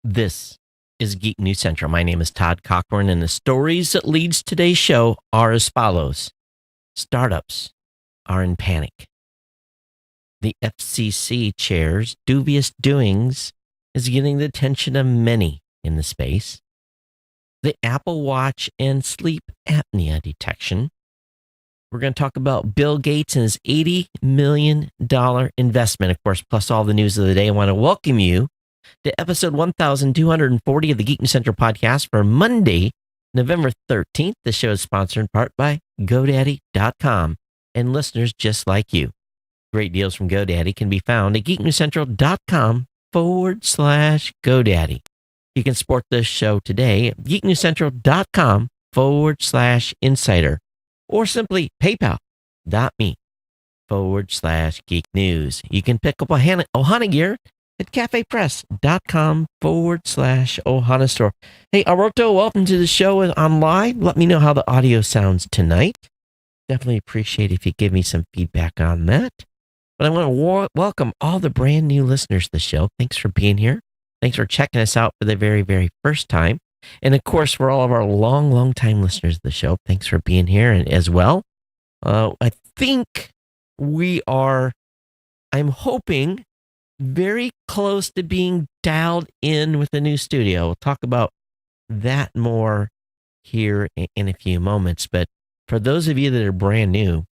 This is Geek News Central. My name is Todd Cochran, and the stories that leads today's show are as follows. Startups are in panic. The FCC chair's dubious doings is getting the attention of many in the space. The Apple Watch and sleep apnea detection. We're going to talk about Bill Gates and his $80 million investment, of course, plus all the news of the day. I want to welcome you to episode 1240 of the Geek News Central podcast for Monday, November 13th. The show is sponsored in part by GoDaddy.com and listeners just like you. Great deals from GoDaddy can be found at geeknewscentral.com/GoDaddy. You can support this show today at geeknewscentral.com/insider or simply paypal.me/geek news. You can pick up Ohana gear at cafepress.com/Ohana store. Hey, Alberto, welcome to the show on live. Let me know how the audio sounds tonight. Definitely appreciate if you give me some feedback on that. But I want to welcome all the brand new listeners to the show. Thanks for being here. Thanks for checking us out for the very, very first time. And of course, for all of our long time listeners of the show, thanks for being here and as well. I think I'm hoping, very close to being dialed in with the new studio. We'll talk about that more here in a few moments. But for those of you that are brand new,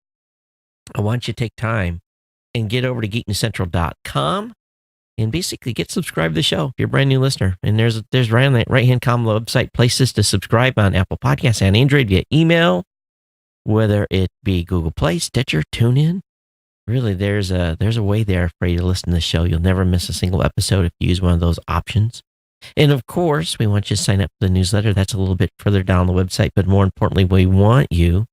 I want you to take time and get over to geeknewscentral.com and basically get subscribed to the show if you're a brand new listener. And there's right on that right-hand column of the website places to subscribe on Apple Podcasts and Android via email, whether it be Google Play, Stitcher, TuneIn. Really, there's a way there for you to listen to the show. You'll never miss a single episode if you use one of those options. And of course, we want you to sign up for the newsletter. That's a little bit further down the website. But more importantly, we want you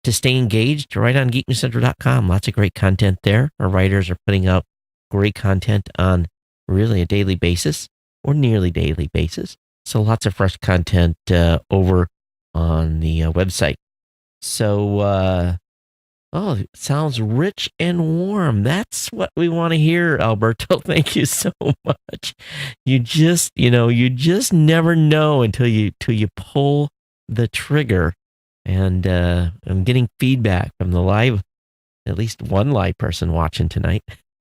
to stay engaged right on geeknewscentral.com. Lots of great content there. Our writers are putting out great content on really a daily basis or nearly daily basis. So lots of fresh content over on the website. So, it sounds rich and warm. That's what we want to hear, Alberto. Thank you so much. You just never know until you pull the trigger. And I'm getting feedback from the at least one live person watching tonight.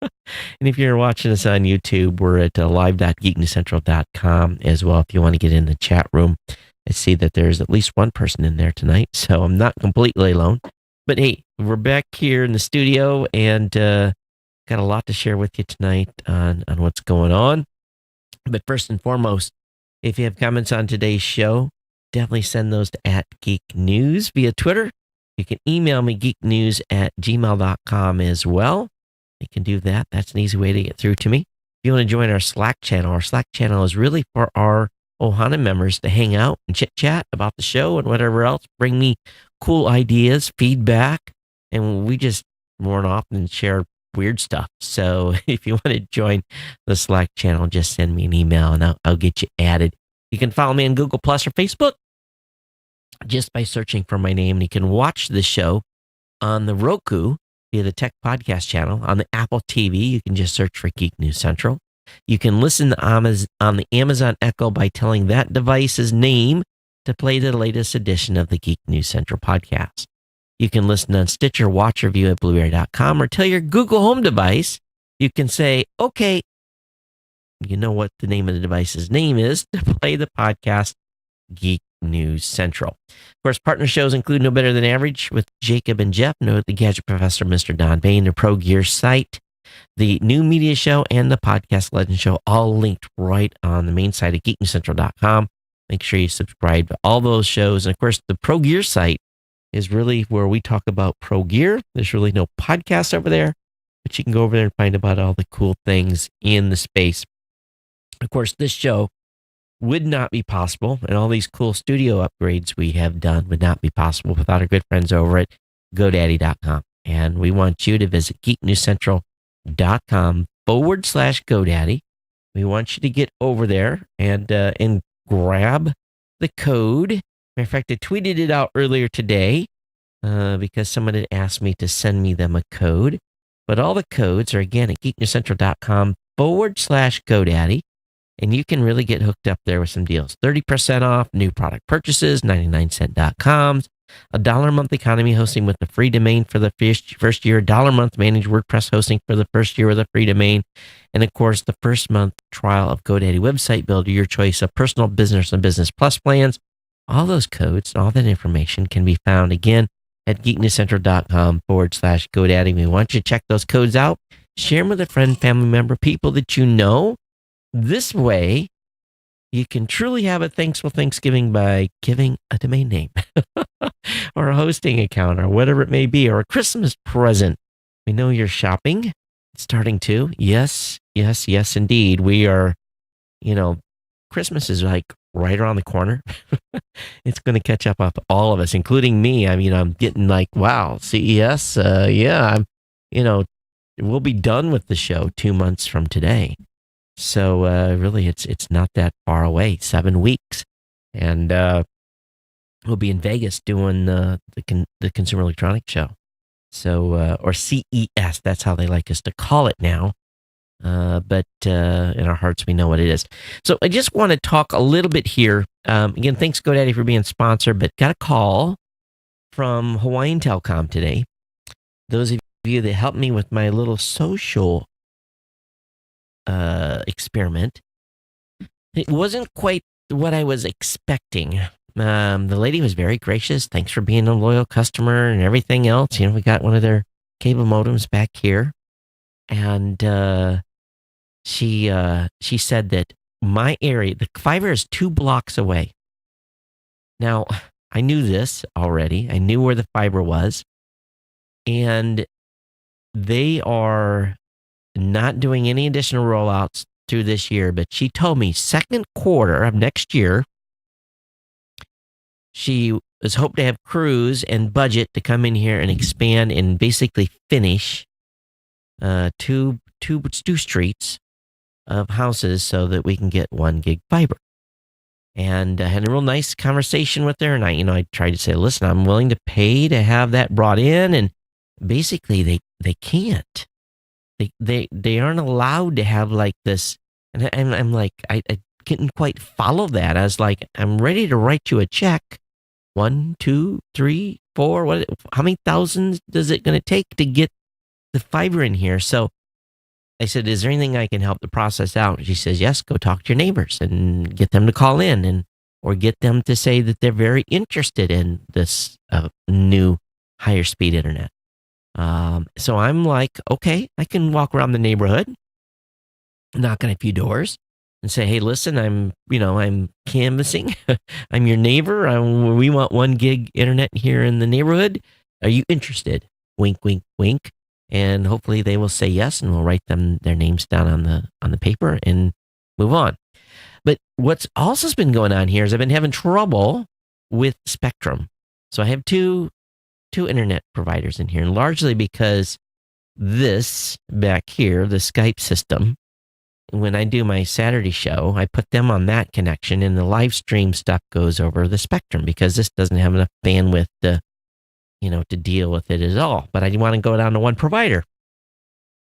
And if you're watching us on YouTube, we're at live.geeknewscentral.com as well. If you want to get in the chat room, I see that there's at least one person in there tonight, so I'm not completely alone. But hey, we're back here in the studio and got a lot to share with you tonight on what's going on. But first and foremost, if you have comments on today's show, definitely send those to @geeknews via Twitter. You can email me geeknews@gmail.com as well. You can do that. That's an easy way to get through to me. If you want to join our Slack channel is really for our Ohana members to hang out and chit-chat about the show and whatever else. Bring me cool ideas, feedback, and we just more than often share weird stuff. So if you want to join the Slack channel, just send me an email and I'll get you added. You can follow me on Google Plus or Facebook just by searching for my name. And you can watch the show on the Roku via the Tech Podcast channel. On the Apple TV, you can just search for Geek News Central. You can listen on the Amazon Echo by telling that device's name to play the latest edition of the Geek News Central podcast. You can listen on Stitcher, watch or view at Blueberry.com, or tell your Google Home device, you can say, okay, you know what the name of the device's name is, to play the podcast Geek News Central. Of course, partner shows include No Better Than Average with Jacob and Jeff, the Gadget Professor, Mr. Don Bain, the Pro Gear site, the New Media Show, and the Podcast Legend Show, all linked right on the main site of geeknewscentral.com. Make sure you subscribe to all those shows. And of course, the Pro Gear site is really where we talk about Pro Gear. There's really no podcast over there, but you can go over there and find about all the cool things in the space. Of course, this show would not be possible, and all these cool studio upgrades we have done would not be possible without our good friends over at GoDaddy.com. And we want you to visit geeknewscentral.com/GoDaddy. We want you to get over there and grab the code. Matter of fact, I tweeted it out earlier today because someone had asked me to send me them a code. But all the codes are, again, at geeknewscentral.com/GoDaddy. And you can really get hooked up there with some deals. 30% off new product purchases, 99cent.coms, $1 a month economy hosting with the free domain for the first year, $1 a month managed WordPress hosting for the first year with a free domain, and of course, the first month trial of GoDaddy Website Builder, your choice of personal, business, and business plus plans. All those codes and all that information can be found again at geeknewscentral.com/GoDaddy. We want you to check those codes out, share them with a friend, family member, people that you know. This way, you can truly have a thankful Thanksgiving by giving a domain name or a hosting account or whatever it may be, or a Christmas present. We know you're shopping, starting to. Yes, yes, yes, indeed. We are, Christmas is like right around the corner. It's going to catch up with all of us, including me. I mean, I'm getting like, wow, CES. Yeah, we'll be done with the show 2 months from today. So really, it's not that far away, 7 weeks. And we'll be in Vegas doing the Consumer Electronics Show. So, or CES, that's how they like us to call it now. But in our hearts, we know what it is. So I just want to talk a little bit here. Again, thanks GoDaddy for being a sponsor, but got a call from Hawaiian Telcom today. Those of you that helped me with my little social experiment, it wasn't quite what I was expecting. The lady was very gracious. Thanks for being a loyal customer and everything else. We got one of their cable modems back here. And she said that my area, the fiber is 2 blocks away. Now, I knew this already. I knew where the fiber was. And they are not doing any additional rollouts through this year. But she told me second quarter of next year, she was hoping to have crews and budget to come in here and expand and basically finish two streets of houses so that we can get 1 gig fiber. And I had a real nice conversation with her, and I tried to say, listen, I'm willing to pay to have that brought in, and basically they can't. They aren't allowed to have like this, and I'm like, I couldn't quite follow that. I was like, I'm ready to write you a check. 1, 2, 3, 4. How many thousands is it going to take to get the fiber in here? So I said, is there anything I can help the process out? She says, yes, go talk to your neighbors and get them to call in or get them to say that they're very interested in this new higher speed internet. So I'm like, okay, I can walk around the neighborhood, knock on a few doors and say, hey, listen, I'm canvassing. I'm your neighbor. We want 1 gig internet here in the neighborhood. Are you interested? Wink, wink, wink. And hopefully they will say yes, and we'll write their names down on the paper and move on. But what's also been going on here is I've been having trouble with Spectrum. So I have two internet providers in here, and largely because this back here, the Skype system, when I do my Saturday show, I put them on that connection, and the live stream stuff goes over the Spectrum because this doesn't have enough bandwidth to deal with it at all. But I want to go down to one provider.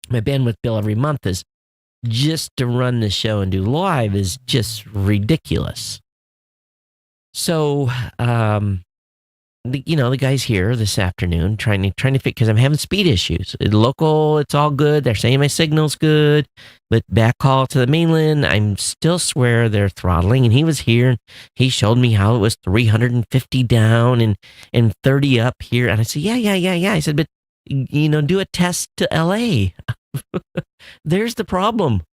My bandwidth bill every month is just to run the show and do live is just ridiculous. So, the guys here this afternoon trying to fix, because I'm having speed issues. Local, it's all good. They're saying my signal's good, but backhaul to the mainland, I'm still swear they're throttling. And he was here and he showed me how it was 350 down and 30 up here. And I said, yeah. I said, but do a test to LA. There's the problem.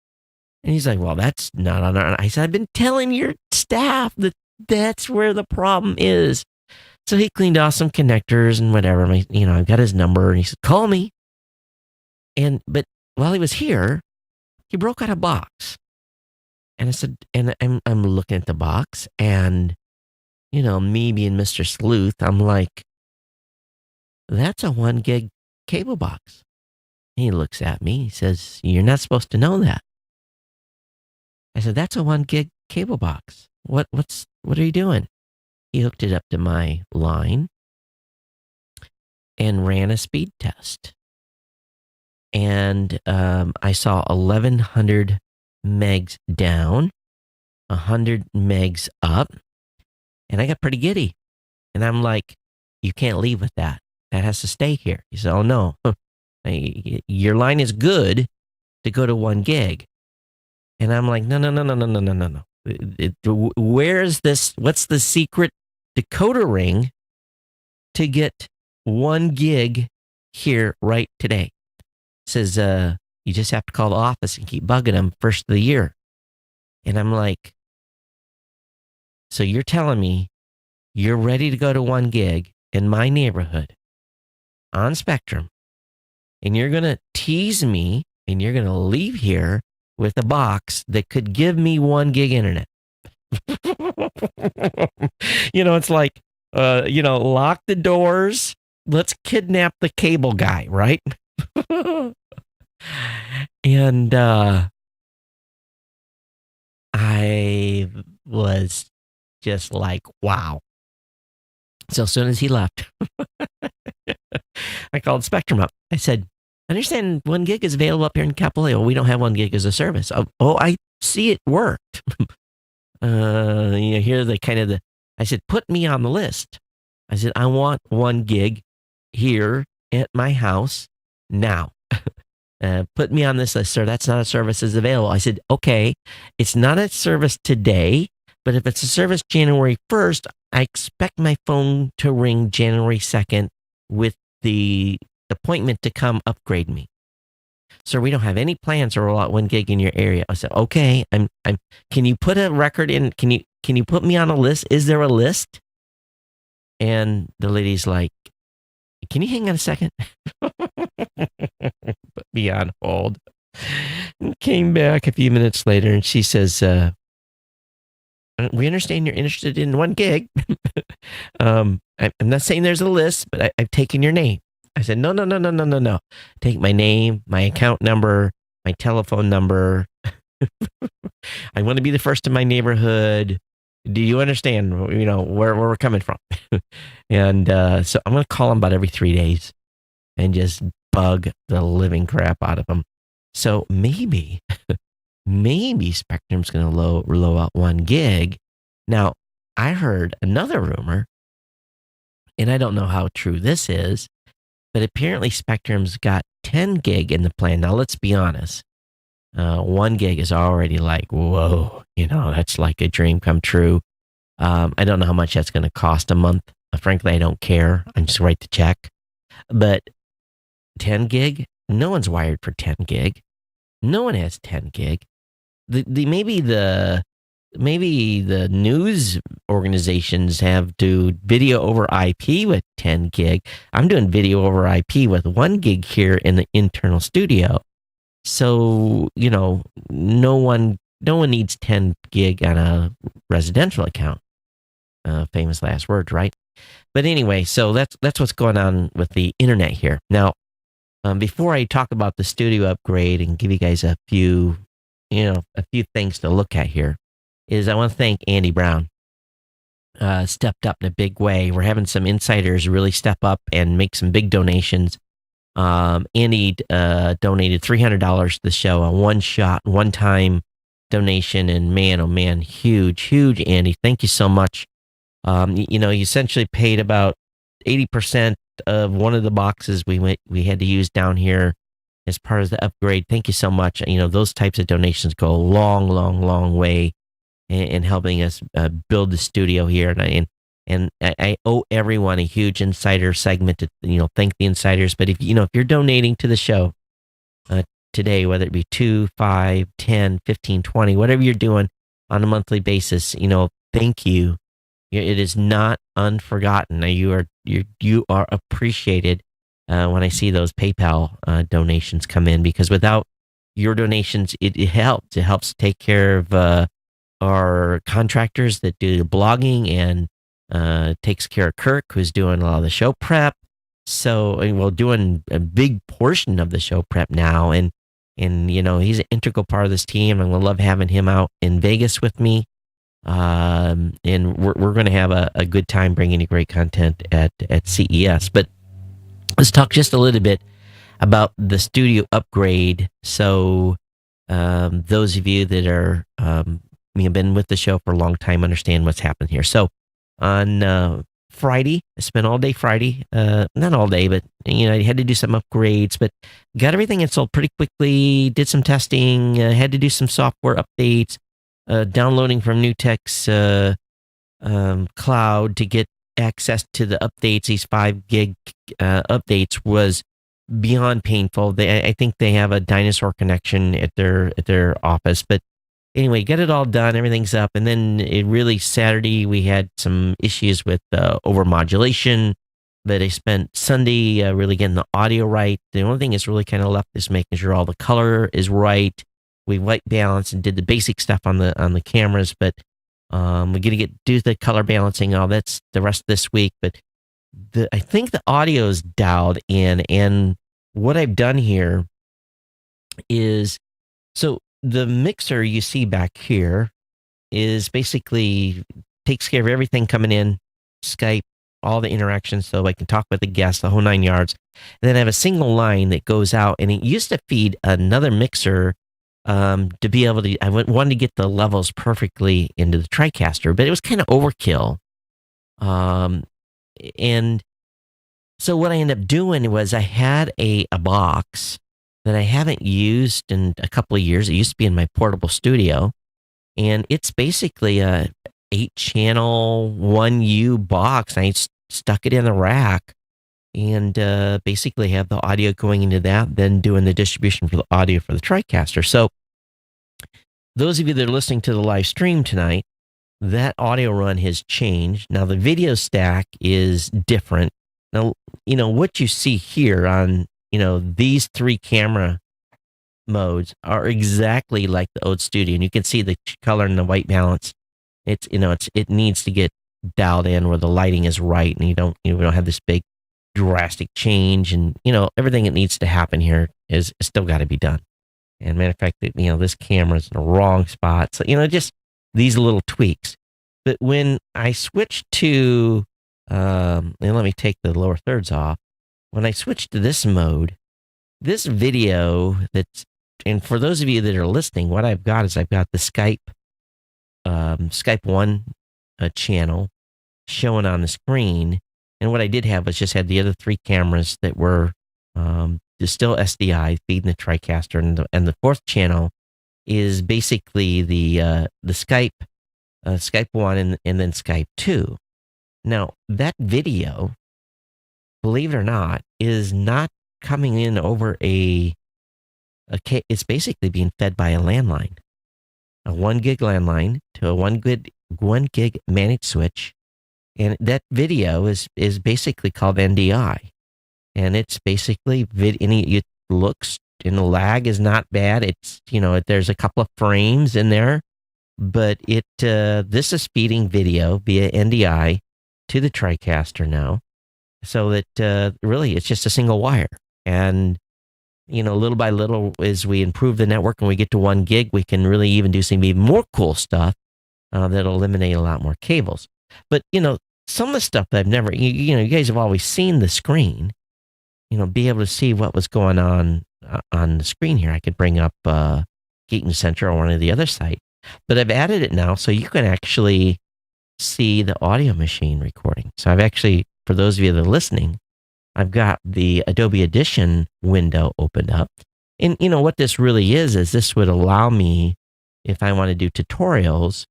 And he's like, well, that's not on our. I said, I've been telling your staff that that's where the problem is. So he cleaned off some connectors and whatever. I've got his number, and he said, call me. But while he was here, he broke out a box. And I said, and I'm looking at the box, and, me being Mr. Sleuth, I'm like, that's a 1 gig cable box. And he looks at me, he says, you're not supposed to know that. I said, that's a 1 gig cable box. What are you doing? He hooked it up to my line and ran a speed test. And I saw 1,100 megs down, 100 megs up. And I got pretty giddy. And I'm like, you can't leave with that. That has to stay here. He said, oh, no. Your line is good to go to 1 gig. And I'm like, no. Where's this? What's the secret decoder ring to get 1 gig here right today? It says, you just have to call the office and keep bugging them first of the year. And I'm like, so you're telling me you're ready to go to 1 gig in my neighborhood on Spectrum, and you're going to tease me, and you're going to leave here with a box that could give me 1 gig internet. It's like, lock the doors. Let's kidnap the cable guy, right? And I was just like, wow. So as soon as he left, I called Spectrum up. I said, I understand 1 gig is available up here in Capileo. We don't have 1 gig as a service. Oh, I see it worked. Here I said, put me on the list. I said, I want 1 gig here at my house now. Put me on this list, sir. That's not a service that's available. I said, okay, it's not a service today, but if it's a service January 1st, I expect my phone to ring January 2nd with the appointment to come upgrade me. Sir, we don't have any plans to roll out 1 gig in your area. I said, okay, can you put a record in? Can you put me on a list? Is there a list? And the lady's like, can you hang on a second? Put me on hold. And came back a few minutes later, and she says, we understand you're interested in 1 gig. I'm not saying there's a list, but I've taken your name. I said, no. Take my name, my account number, my telephone number. I want to be the first in my neighborhood. Do you understand, where we're coming from? And so I'm going to call them about every 3 days and just bug the living crap out of them. So maybe Spectrum's going to low out 1 gig. Now, I heard another rumor, and I don't know how true this is, but apparently Spectrum's got 10 gig in the plan. Now, let's be honest. 1 gig is already like, whoa, that's like a dream come true. I don't know how much that's going to cost a month. Frankly, I don't care. I'm just write the check. But 10 gig, no one's wired for 10 gig. No one has 10 gig. Maybe the news organizations have to video over IP with 10 gig. I'm doing video over IP with 1 gig here in the internal studio. So, no one needs 10 gig on a residential account. Famous last words, right? But anyway, so that's what's going on with the internet here. Now, before I talk about the studio upgrade and give you guys a few things to look at here, is I want to thank Andy Brown. Stepped up in a big way. We're having some insiders really step up and make some big donations. Andy donated $300 to the show, a one-time donation, and man, oh man, huge, Andy. Thank you so much. You essentially paid about 80% of one of the boxes we had to use down here as part of the upgrade. Thank you so much. Those types of donations go a long way in helping us build the studio here. And I owe everyone a huge insider segment to thank the insiders. But if you're donating to the show today, whether it be 2, 5, 10, 15, 20, whatever you're doing on a monthly basis, thank you. It is not unforgotten. You are appreciated when I see those PayPal donations come in, because without your donations, it helps. It helps take care of our contractors that do blogging, and takes care of Kirk, who's doing a lot of the show prep. So, doing a big portion of the show prep now, and he's an integral part of this team. I'm gonna love having him out in Vegas with me. And we're going to have a good time bringing you great content at CES. But let's talk just a little bit about the studio upgrade. So Those of you that are been with the show for a long time understand what's happened here. So on Friday, I spent all day Friday, not all day, but I had to do some upgrades, but got everything installed pretty quickly. Did some testing, had to do some software updates, downloading from Newtek's cloud to get access to the updates. These 5 gig updates was beyond painful. I think they have a dinosaur connection at their office, but anyway, get it all done. Everything's up, and then Saturday we had some issues with overmodulation. But I spent Sunday really getting the audio right. The only thing that's really kind of left is making sure all the color is right. We white balanced and did the basic stuff on the cameras, but we're gonna do the color balancing. All that's the rest of this week. But I think the audio is dialed in, and what I've done here is so the mixer you see back here is basically takes care of everything coming in, Skype, all the interactions, so I can talk with the guests, the whole 9 yards. And then I have a single line that goes out, and it used to feed another mixer to be able to. I wanted to get the levels perfectly into the TriCaster, but it was kind of overkill. And so what I ended up doing was I had a box that I haven't used in a couple of years. It used to be in my portable studio, and it's basically a 8-channel 1U box. I stuck it in the rack and basically have the audio going into that, then doing the distribution for the audio for the TriCaster. So those of you that are listening to the live stream tonight, that audio run has changed. Now the video stack is different. Now, what you see here on, these 3 camera modes are exactly like the old studio. And you can see the color and the white balance. It needs to get dialed in where the lighting is right, and we don't have this big drastic change, and everything that needs to happen here is still got to be done. And matter of fact, this camera's in the wrong spot, so just these little tweaks. But when I switched to and let me take the lower thirds off. When I switched to this mode, this video and for those of you that are listening, what I've got is I've got the Skype One channel showing on the screen. And what I did have was just had the other 3 cameras that were still SDI feeding the TriCaster, and the 4th channel is basically the Skype One and then Skype 2. Now that video, believe it or not, is not coming in over it's basically being fed by a landline, a 1 gig landline to a 1 gig managed switch. And that video is basically called NDI. And it's basically it looks, and the lag is not bad. It's, there's a couple of frames in there, but this is feeding video via NDI to the TriCaster now. So that really it's just a single wire. And, little by little, as we improve the network and we get to 1 gig, we can really even do some even more cool stuff that'll eliminate a lot more cables. But, some of the stuff that I've never, you guys have always seen the screen, be able to see what was going on the screen here. I could bring up Geek Center or one of the other sites, but I've added it now so you can actually see the audio machine recording. So I've actually, for those of you that are listening, I've got the Adobe Audition window opened up. And what this really is this would allow me, if I want to do tutorials,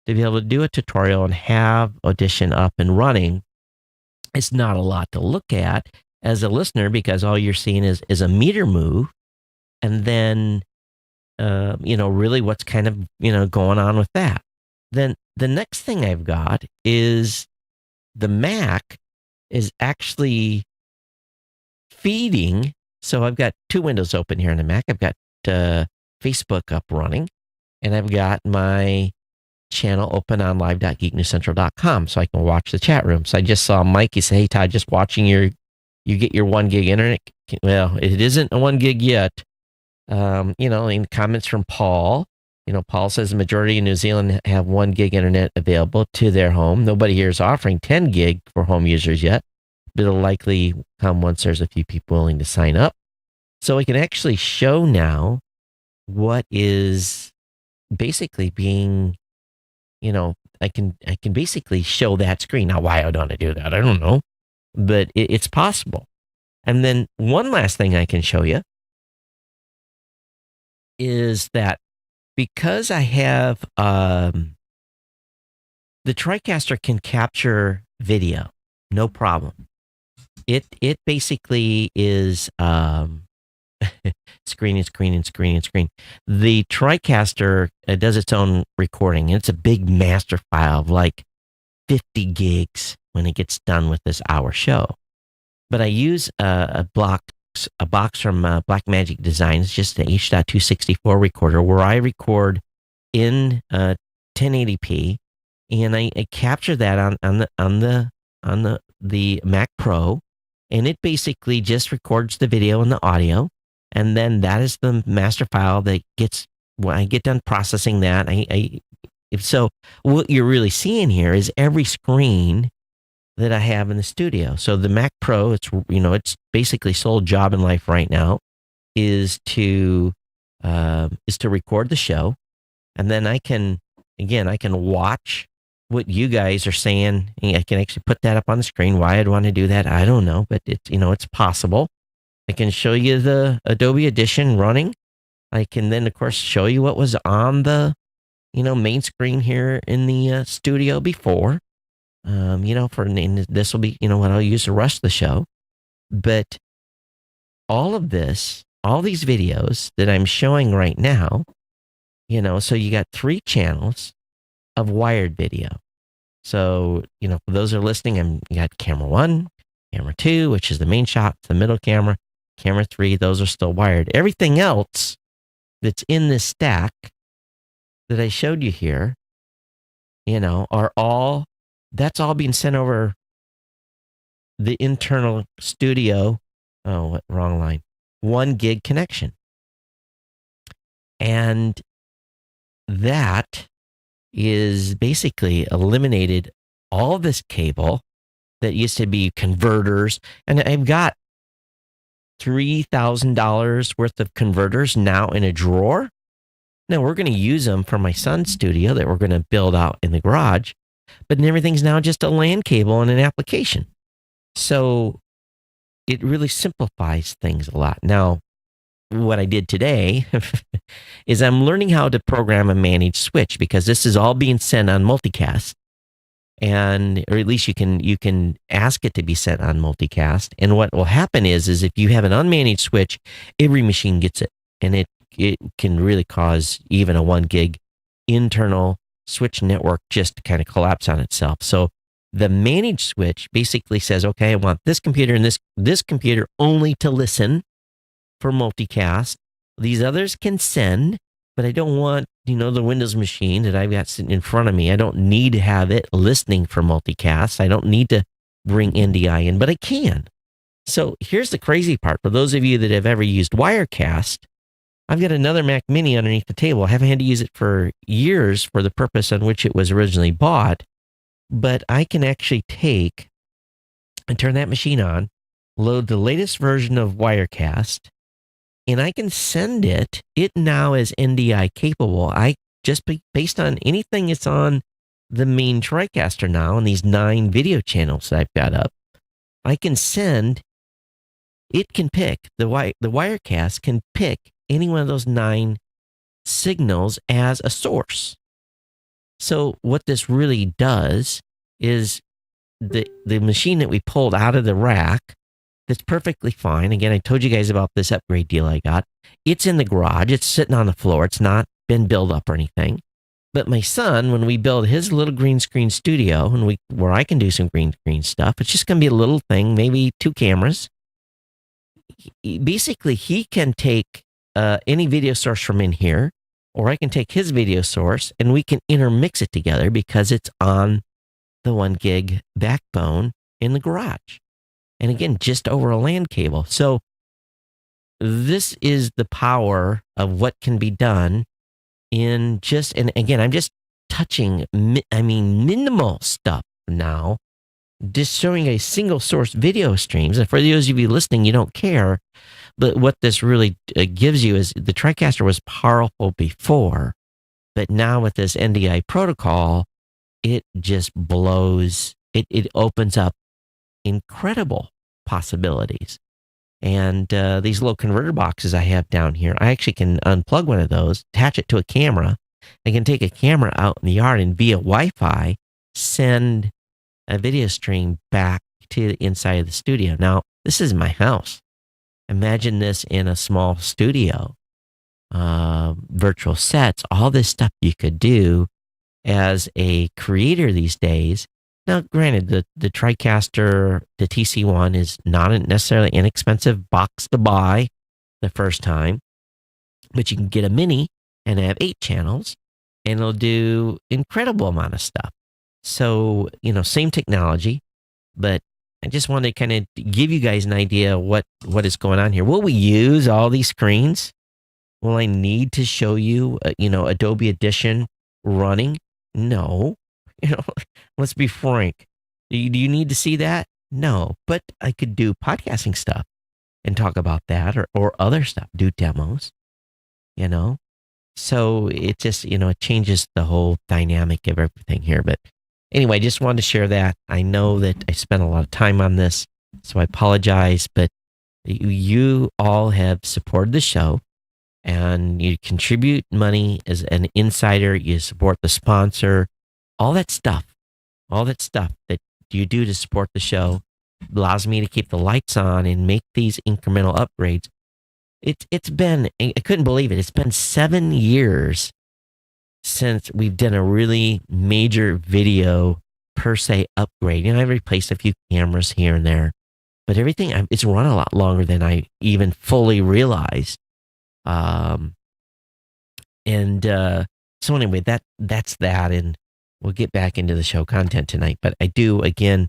to be able to do a tutorial and have Audition up and running. It's not a lot to look at as a listener, because all you're seeing is a meter move, and then, really what's kind of, going on with that. Then the next thing I've got is the Mac is actually feeding. So I've got 2 windows open here in the Mac. I've got Facebook up running, and I've got my channel open on live.geeknewscentral.com so I can watch the chat room. So I just saw Mikey say, "Hey Todd, just watching you get your 1 gig internet." Well, it isn't a 1 gig yet. In comments from Paul, Paul says the majority in New Zealand have 1 gig internet available to their home. Nobody here is offering 10 gig for home users yet, but it'll likely come once there's a few people willing to sign up. So I can actually show now what is basically being, I can basically show that screen. Now, why I don't want to do that, I don't know, but it's possible. And then one last thing I can show you is that because I have the TriCaster can capture video, no problem. It basically is screen and screen and screen and screen. The TriCaster does its own recording. It's a big master file of like 50 gigs when it gets done with this hour show. But I use a box from Blackmagic Design. It's just an H.264 recorder where I record in 1080p, and I capture that on the Mac Pro, and it basically just records the video and the audio, and then that is the master file that gets when I get done processing that. So what you're really seeing here is every screen that I have in the studio. So the Mac Pro, it's basically sole job in life right now is to record the show, and then I can watch what you guys are saying. I can actually put that up on the screen. Why I'd want to do that, I don't know, but it's possible. I can show you the Adobe Audition running. I can then, of course, show you what was on the main screen here in the studio before. This will be, what I'll use to rush the show. But all these videos that I'm showing right now, so you got 3 channels of wired video. So, for those who are listening, you got camera 1, camera 2, which is the main shot, the middle camera 3, those are still wired. Everything else that's in this stack that I showed you here, that's all being sent over the internal studio. Oh, wrong line. 1 gig connection. And that is basically eliminated all this cable that used to be converters. And I've got $3,000 worth of converters now in a drawer. Now we're going to use them for my son's studio that we're going to build out in the garage. But everything's now just a LAN cable and an application. So it really simplifies things a lot. Now, what I did today is I'm learning how to program a managed switch, because this is all being sent on multicast. Or at least you can ask it to be sent on multicast. And what will happen is if you have an unmanaged switch, every machine gets it. And it can really cause even a 1 gig internal switch network just to kind of collapse on itself. So the managed switch basically says, okay, I want this computer and this computer only to listen for multicast. These others can send, but I don't want, the Windows machine that I've got sitting in front of me. I don't need to have it listening for multicast. I don't need to bring NDI in, but I can. So here's the crazy part. For those of you that have ever used Wirecast, I've got another Mac Mini underneath the table. I haven't had to use it for years for the purpose on which it was originally bought, but I can actually take and turn that machine on, load the latest version of Wirecast, and I can send it. It now is NDI capable. Based on anything that's on the main TriCaster now and these 9 video channels that I've got up, I can send. It can pick the Wirecast can pick any one of those 9 signals as a source. So what this really does is the machine that we pulled out of the rack, that's perfectly fine. Again, I told you guys about this upgrade deal I got. It's in the garage. It's sitting on the floor. It's not been built up or anything. But my son, when we build his little green screen studio, where I can do some green screen stuff, it's just going to be a little thing, maybe 2 cameras. Basically, he can take any video source from in here, or I can take his video source and we can intermix it together because it's on the 1 gig backbone in the garage. And again, just over a LAN cable. So this is the power of what can be done and again, I'm just touching, minimal stuff now, just showing a single source video streams. And for those of you listening, you don't care. But what this really gives you is the TriCaster was powerful before, but now with this NDI protocol, it just blows. It opens up incredible possibilities. And these little converter boxes I have down here, I actually can unplug one of those, attach it to a camera. I can take a camera out in the yard and via Wi-Fi send a video stream back to the inside of the studio. Now, this is my house. Imagine this in a small studio, virtual sets, all this stuff you could do as a creator these days. Now, granted, the TriCaster, the TC1 is not a necessarily inexpensive box to buy the first time, but you can get a mini and have 8 channels, and it'll do incredible amount of stuff. So, same technology, but I just wanted to kind of give you guys an idea what is going on here. Will we use all these screens? Will I need to show you, Adobe Edition running? No. Let's be frank. Do you need to see that? No, but I could do podcasting stuff and talk about that or other stuff, do demos, So it just, it changes the whole dynamic of everything here. But anyway, I just wanted to share that. I know that I spent a lot of time on this, so I apologize, but you all have supported the show and you contribute money as an insider. You support the sponsor, all that stuff that you do to support the show allows me to keep the lights on and make these incremental upgrades. It's been, I couldn't believe it. It's been 7 years since we've done a really major video per se upgrade. I've replaced a few cameras here and there, but everything, it's run a lot longer than I even fully realized. So anyway, that's that. And we'll get back into the show content tonight. But I do, again,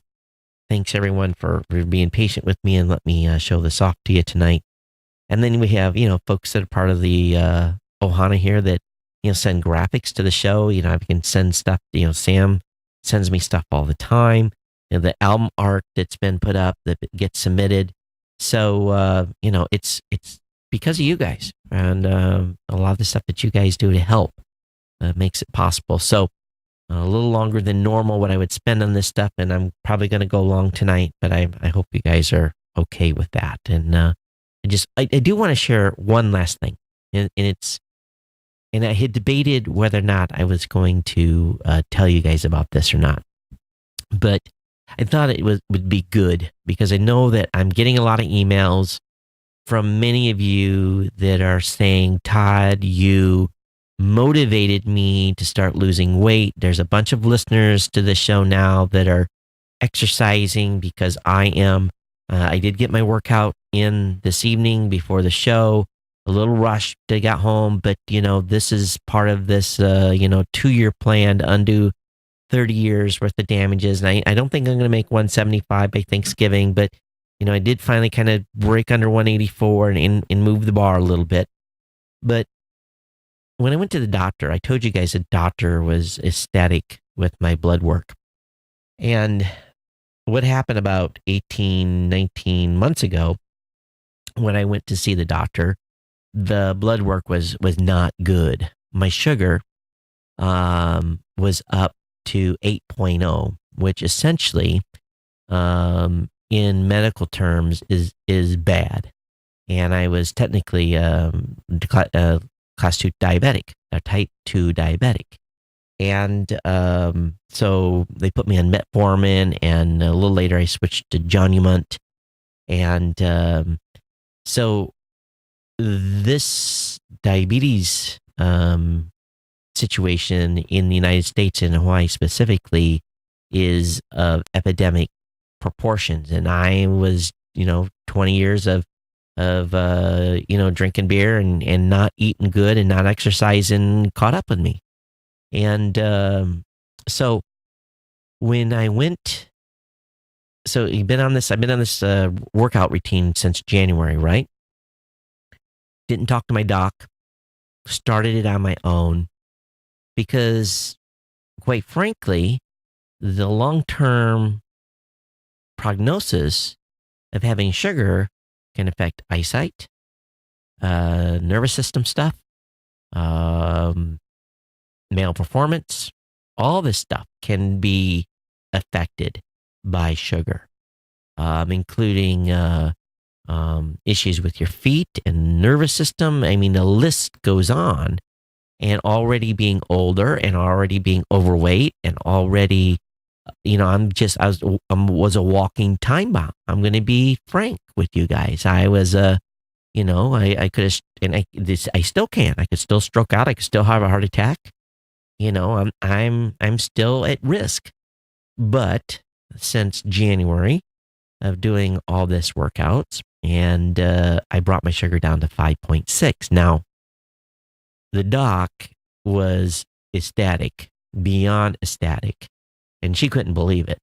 thanks everyone for being patient with me and let me show this off to you tonight. And then we have, folks that are part of the Ohana here that, send graphics to the show. I can send stuff, Sam sends me stuff all the time. The album art that's been put up that gets submitted. So, it's because of you guys and a lot of the stuff that you guys do to help makes it possible. So a little longer than normal what I would spend on this stuff, and I'm probably going to go long tonight, but I hope you guys are okay with that. And I do want to share one last thing, and I had debated whether or not I was going to tell you guys about this or not, but I thought it would be good because I know that I'm getting a lot of emails from many of you that are saying, Todd, you motivated me to start losing weight. There's a bunch of listeners to the show now that are exercising because I am. I did get my workout in this evening before the show. A little rushed to get home, but this is part of this 2-year plan to undo 30 years worth of damages. And I don't think I'm going to make 175 by Thanksgiving, but I did finally kind of break under 184 and move the bar a little bit. But when I went to the doctor, I told you guys the doctor was ecstatic with my blood work. And what happened about 18, 19 months ago, when I went to see the doctor, the blood work was not good. My sugar was up to 8.0, which essentially, in medical terms, is bad. And I was technically class 2 diabetic, a type 2 diabetic. And so they put me on metformin, and a little later I switched to Jonument. And so this diabetes situation in the United States and Hawaii specifically is of epidemic proportions. And I was, 20 years of drinking beer and not eating good and not exercising caught up with me. And so when I went, I've been on this workout routine since January, right? Didn't talk to my doc, started it on my own because, quite frankly, the long-term prognosis of having sugar can affect eyesight, nervous system stuff, male performance, all this stuff can be affected by sugar, including issues with your feet and nervous system. I mean, the list goes on. And already being older and already being overweight and already, I was a walking time bomb. I'm going to be frank with you guys. I was I could have, and I still can. I could still stroke out. I could still have a heart attack. I'm still at risk. But since January of doing all this workouts, and I brought my sugar down to 5.6. Now, the doc was ecstatic, beyond ecstatic, and she couldn't believe it.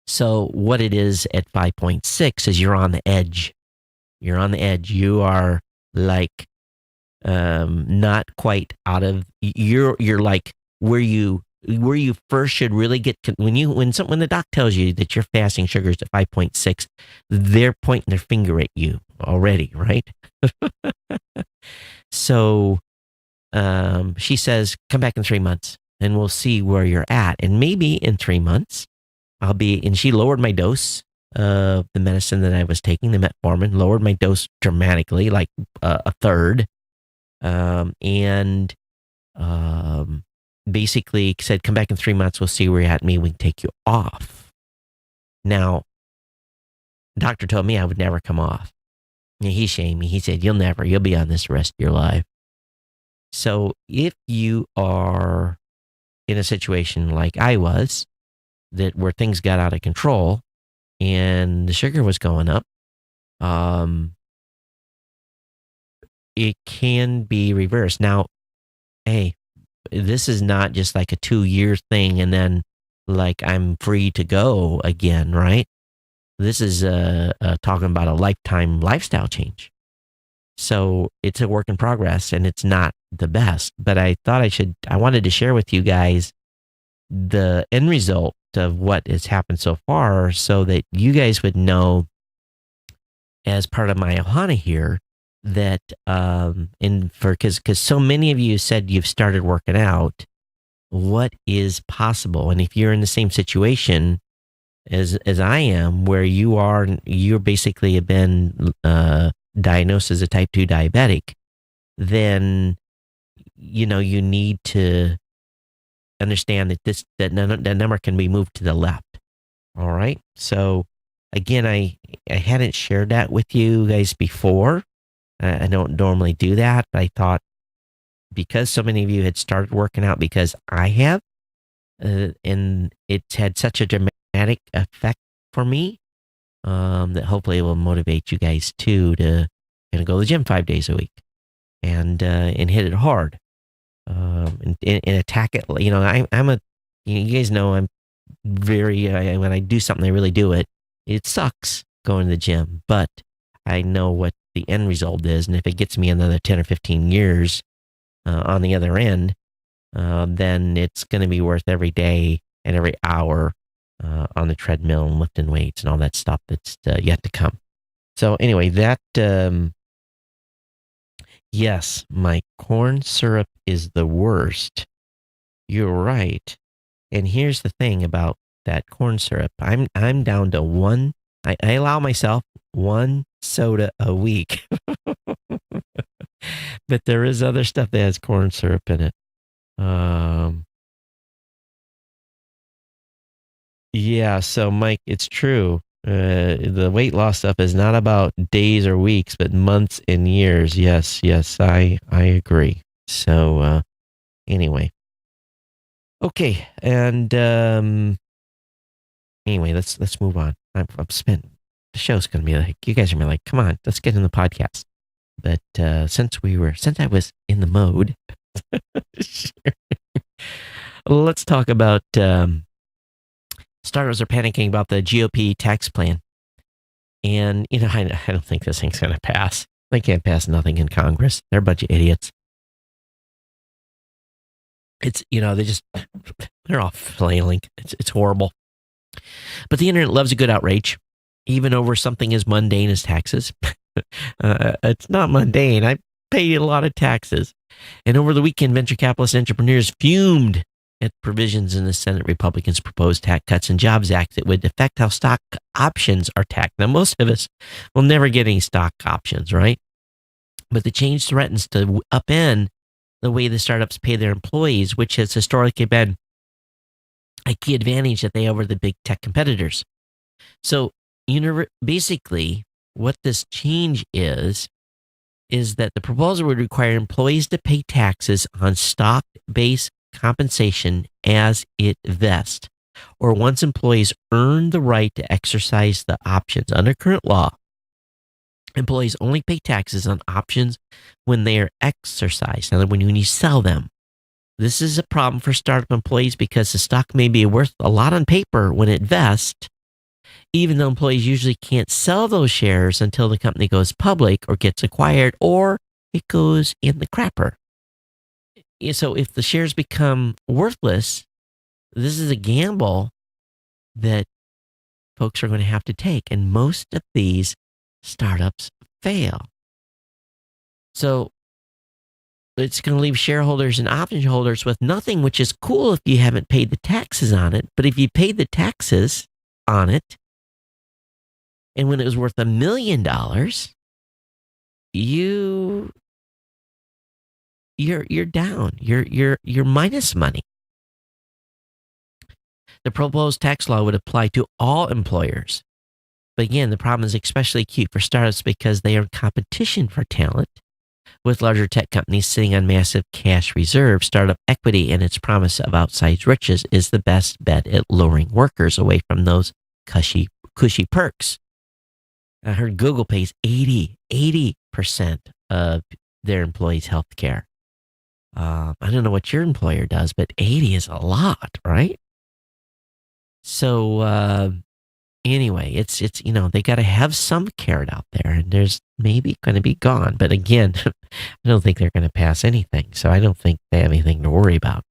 So what it is at 5.6 is you're on the edge. You're on the edge. You are like not quite out of. You're like where you first should really get when the doc tells you that your fasting sugar is at 5.6, they're pointing their finger at you already, right? So she says, come back in 3 months and we'll see where you're at. And maybe in 3 months, and she lowered my dose of the medicine that I was taking, the metformin, lowered my dose dramatically, like a third. And basically said, come back in 3 months, we'll see where you're at. Maybe we can take you off. Now, the doctor told me I would never come off. He shamed me. He said, you'll be on this the rest of your life. So if you are in a situation like I was, where things got out of control and the sugar was going up, it can be reversed. Now, hey, this is not just like a 2-year thing and then like I'm free to go again, right? This is talking about a lifetime lifestyle change. So it's a work in progress and it's not the best, but I wanted to share with you guys the end result of what has happened so far so that you guys would know, as part of my ohana here, that because so many of you said you've started working out, what is possible? And if you're in the same situation as I am, where you're basically have been diagnosed as a type 2 diabetic, then you need to understand that number can be moved to the left. All right. So again, I hadn't shared that with you guys before. I don't normally do that, but I thought because so many of you had started working out, because I have, and it's had such a dramatic effect for me, that hopefully it will motivate you guys too to go to the gym 5 days a week and hit it hard, and attack it. You guys know I'm very, when I do something, I really do it. It sucks going to the gym, but I know what the end result is. And if it gets me another 10 or 15 years on the other end, then it's going to be worth every day and every hour on the treadmill and lifting weights and all that stuff that's yet to come. So anyway, yes, my corn syrup is the worst. You're right. And here's the thing about that corn syrup. I'm down to one. I allow myself one soda a week. But there is other stuff that has corn syrup in it. Yeah, so Mike, it's true. The weight loss stuff is not about days or weeks, but months and years. Yes, I agree. So anyway. Okay, and anyway, let's move on. The show's gonna be like, you guys are gonna be like, come on, let's get in the podcast. But since I was in the mode, let's talk about starters are panicking about the GOP tax plan. And, I don't think this thing's going to pass. They can't pass nothing in Congress. They're a bunch of idiots. It's, they're all flailing. It's horrible. But the internet loves a good outrage, even over something as mundane as taxes. It's not mundane. I pay a lot of taxes. And over the weekend, venture capitalist entrepreneurs fumed at provisions in the Senate Republicans' proposed Tax Cuts and Jobs Act that would affect how stock options are taxed. Now, most of us will never get any stock options, right? But the change threatens to upend the way the startups pay their employees, which has historically been a key advantage that they have over the big tech competitors. So, basically, what this change is that the proposal would require employees to pay taxes on stock-based compensation as it vests, or once employees earn the right to exercise the options. Under current law, employees only pay taxes on options when they are exercised, and when you sell them. This is a problem for startup employees because the stock may be worth a lot on paper when it vests, even though employees usually can't sell those shares until the company goes public or gets acquired or it goes in the crapper. So if the shares become worthless, this is a gamble that folks are going to have to take. And most of these startups fail. So it's going to leave shareholders and option holders with nothing, which is cool if you haven't paid the taxes on it. But if you paid the taxes on it, and when it was worth $1 million, you're down. You're minus money. The proposed tax law would apply to all employers. But again, the problem is especially acute for startups because they are in competition for talent. With larger tech companies sitting on massive cash reserves, startup equity and its promise of outsized riches is the best bet at luring workers away from those cushy perks. I heard Google pays 80% of their employees' health care. I don't know what your employer does, but 80 is a lot, right? So anyway, it's they got to have some carrot out there, and there's maybe going to be gone. But again, I don't think they're going to pass anything, so I don't think they have anything to worry about.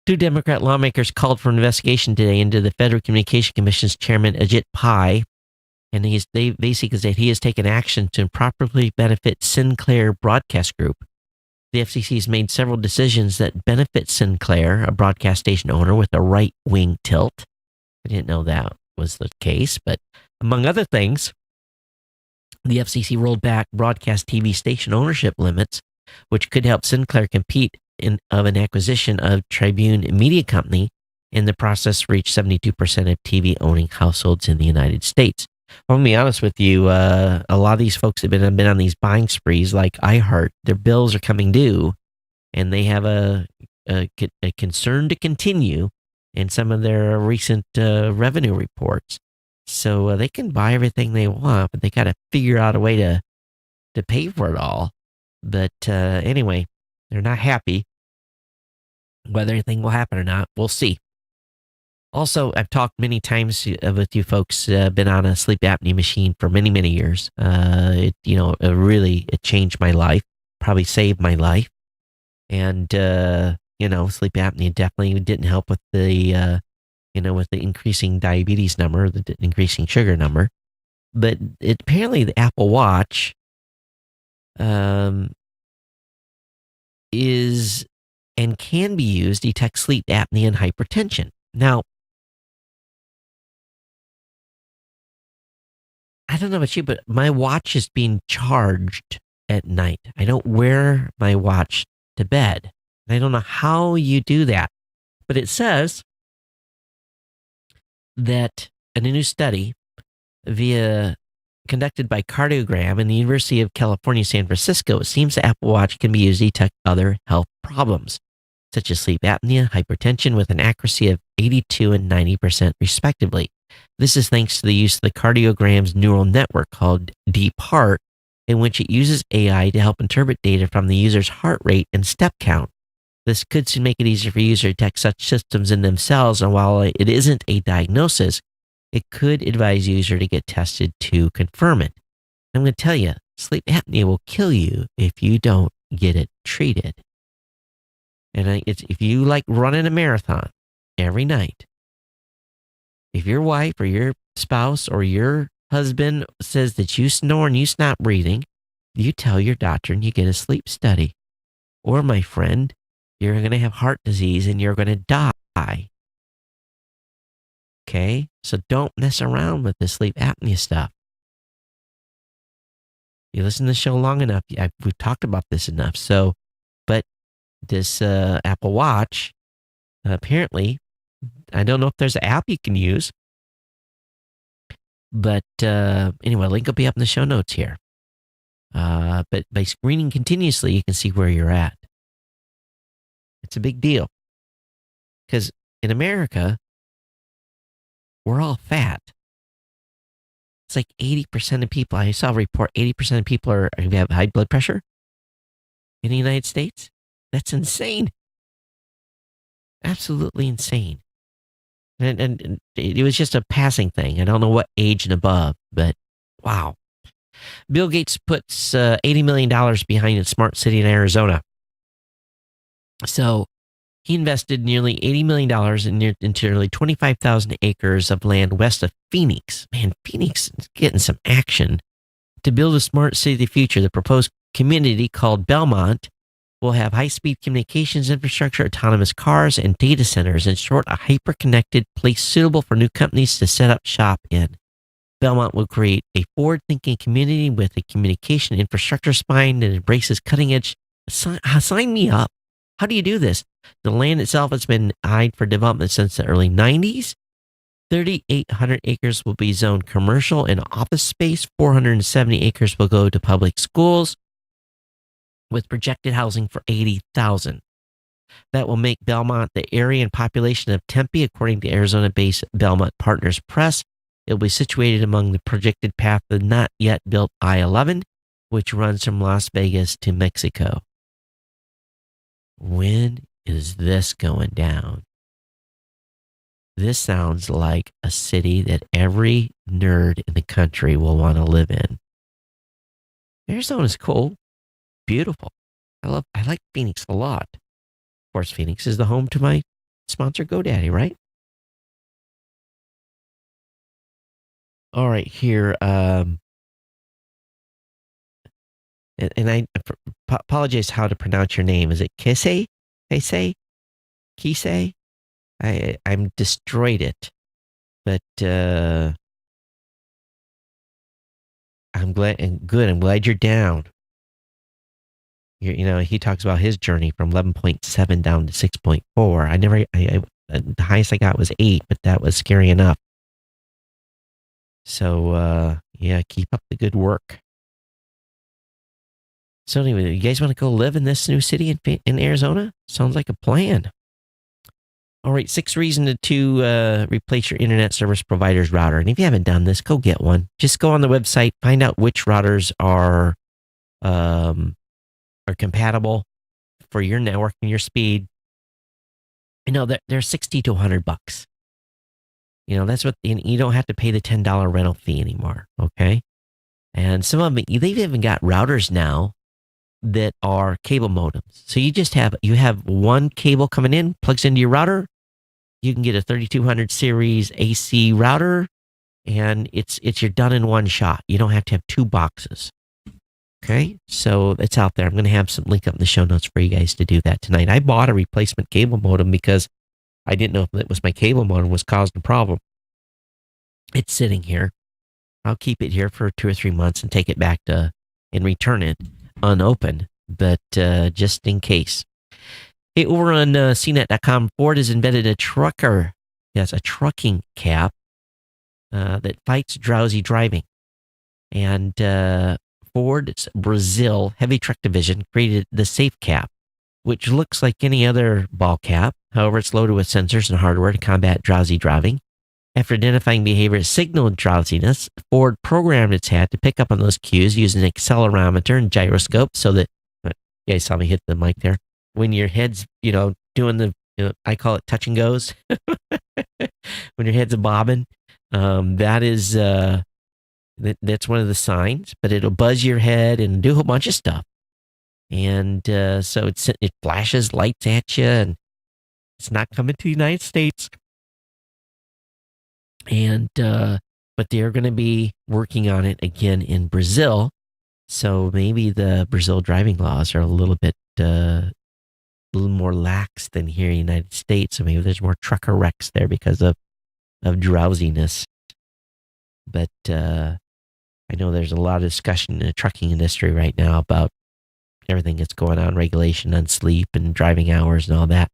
2 Democrat lawmakers called for an investigation today into the Federal Communications Commission's chairman, Ajit Pai, and they basically said he has taken action to improperly benefit Sinclair Broadcast Group. The FCC has made several decisions that benefit Sinclair, a broadcast station owner with a right-wing tilt. I didn't know that was the case, but among other things, the FCC rolled back broadcast TV station ownership limits, which could help Sinclair compete of an acquisition of Tribune Media Company, in the process reach 72% of TV owning households in the United States. Well, let me be honest with you, a lot of these folks have been on these buying sprees like iHeart. Their bills are coming due, and they have a concern to continue in some of their recent revenue reports. So they can buy everything they want, but they got to figure out a way to pay for it all. But anyway, they're not happy. Whether anything will happen or not, we'll see. Also, I've talked many times with you folks, been on a sleep apnea machine for many, many years. It changed my life, probably saved my life. And, sleep apnea definitely didn't help with the increasing diabetes number, the increasing sugar number. But apparently the Apple Watch is and can be used to detect sleep apnea and hypertension. Now, I don't know about you, but my watch is being charged at night. I don't wear my watch to bed. I don't know how you do that, but it says that in a new study conducted by Cardiogram and the University of California, San Francisco, it seems the Apple Watch can be used to detect other health problems, such as sleep apnea, hypertension, with an accuracy of 82 and 90% respectively. This is thanks to the use of the Cardiogram's neural network called Deep Heart, in which it uses AI to help interpret data from the user's heart rate and step count. This could soon make it easier for users to detect such systems in themselves, and while it isn't a diagnosis, it could advise user to get tested to confirm it. I'm going to tell you, sleep apnea will kill you if you don't get it treated. And if you like running a marathon every night, if your wife or your spouse or your husband says that you snore and you stop breathing, you tell your doctor and you get a sleep study. Or, my friend, you're going to have heart disease and you're going to die. Okay? So don't mess around with the sleep apnea stuff. You listen to the show long enough, we've talked about this enough. So, but this Apple Watch, apparently, I don't know if there's an app you can use. But anyway, link will be up in the show notes here. But by screening continuously, you can see where you're at. It's a big deal. Because in America, we're all fat. It's like 80% of people, I saw a report, 80% of people have high blood pressure in the United States. That's insane. Absolutely insane. And it was just a passing thing. I don't know what age and above, but wow. Bill Gates puts $80 million behind a smart city in Arizona. So he invested nearly $80 million into nearly 25,000 acres of land west of Phoenix. Man, Phoenix is getting some action. To build a smart city of the future, the proposed community called Belmont will have high-speed communications infrastructure, autonomous cars, and data centers. In short, a hyper-connected place suitable for new companies to set up shop in. Belmont will create a forward-thinking community with a communication infrastructure spine that embraces cutting-edge. Sign me up. How do you do this? The land itself has been eyed for development since the early 90s. 3,800 acres will be zoned commercial and office space. 470 acres will go to public schools, with projected housing for 80,000. That will make Belmont the area and population of Tempe, according to Arizona-based Belmont Partners Press. It will be situated among the projected path of the not yet built I-11, which runs from Las Vegas to Mexico. When is this going down? This sounds like a city that every nerd in the country will want to live in. Arizona's cool, beautiful. I like Phoenix a lot. Of course, Phoenix is the home to my sponsor, GoDaddy, right? All right, here. And I apologize how to pronounce your name. Is it Kise? Kise? I'm destroyed it, but I'm glad and good. I'm glad you're down. He talks about his journey from 11.7 down to 6.4. The highest I got was 8, but that was scary enough. So, yeah, keep up the good work. So anyway, you guys want to go live in this new city in Arizona? Sounds like a plan. All right, 6 reasons to replace your internet service provider's router. And if you haven't done this, go get one. Just go on the website, find out which routers are compatible for your network and your speed. They're $60 to $100. That's what you don't have to pay the $10 rental fee anymore. Okay, and some of them they've even got routers now that are cable modems. So you have one cable coming in, plugs into your router. You can get a 3200 series AC router, and you're done in one shot. You don't have to have 2 boxes. Okay, so it's out there. I'm going to have some link up in the show notes for you guys to do that tonight. I bought a replacement cable modem because I didn't know if it was my cable modem was causing a problem. It's sitting here. I'll keep it here for 2 or 3 months and take it back and return it unopened, but just in case. Hey, over on CNET.com, Ford has invented a trucking cap that fights drowsy driving. And Ford's Brazil heavy truck division created the Safe Cap, which looks like any other ball cap. However, it's loaded with sensors and hardware to combat drowsy driving. After identifying behavior that signaled drowsiness, Ford programmed its hat to pick up on those cues using an accelerometer and gyroscope so that, you guys saw me hit the mic there, when your head's, doing the, I call it touch and goes, when your head's bobbing, that's one of the signs, but it'll buzz your head and do a whole bunch of stuff. And so it flashes lights at you, and it's not coming to the United States. And but they're going to be working on it again in Brazil. So maybe the Brazil driving laws are a little more lax than here in the United States. So maybe there's more trucker wrecks there because of drowsiness. But I know there's a lot of discussion in the trucking industry right now about everything that's going on, regulation on sleep and driving hours and all that.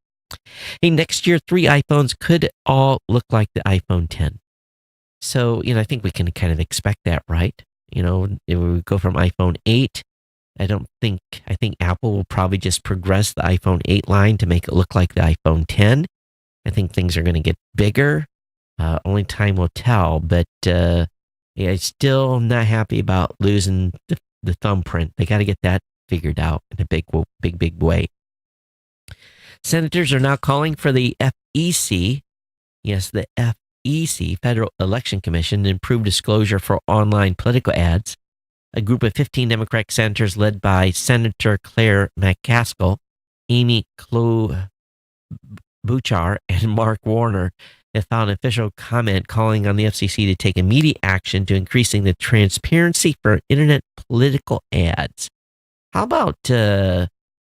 Hey, next year, 3 iPhones could all look like the iPhone 10. So, I think we can kind of expect that, right? If we go from iPhone 8, I think Apple will probably just progress the iPhone 8 line to make it look like the iPhone 10. I think things are going to get bigger. Only time will tell, but I'm still not happy about losing the thumbprint. They got to get that figured out in a big way. Senators are now calling for the FEC, yes, the FEC, Federal Election Commission, to improve disclosure for online political ads. A group of 15 Democratic senators led by Senator Claire McCaskill, Amy Klobuchar, and Mark Warner have filed an official comment calling on the FCC to take immediate action to increasing the transparency for internet political ads. How about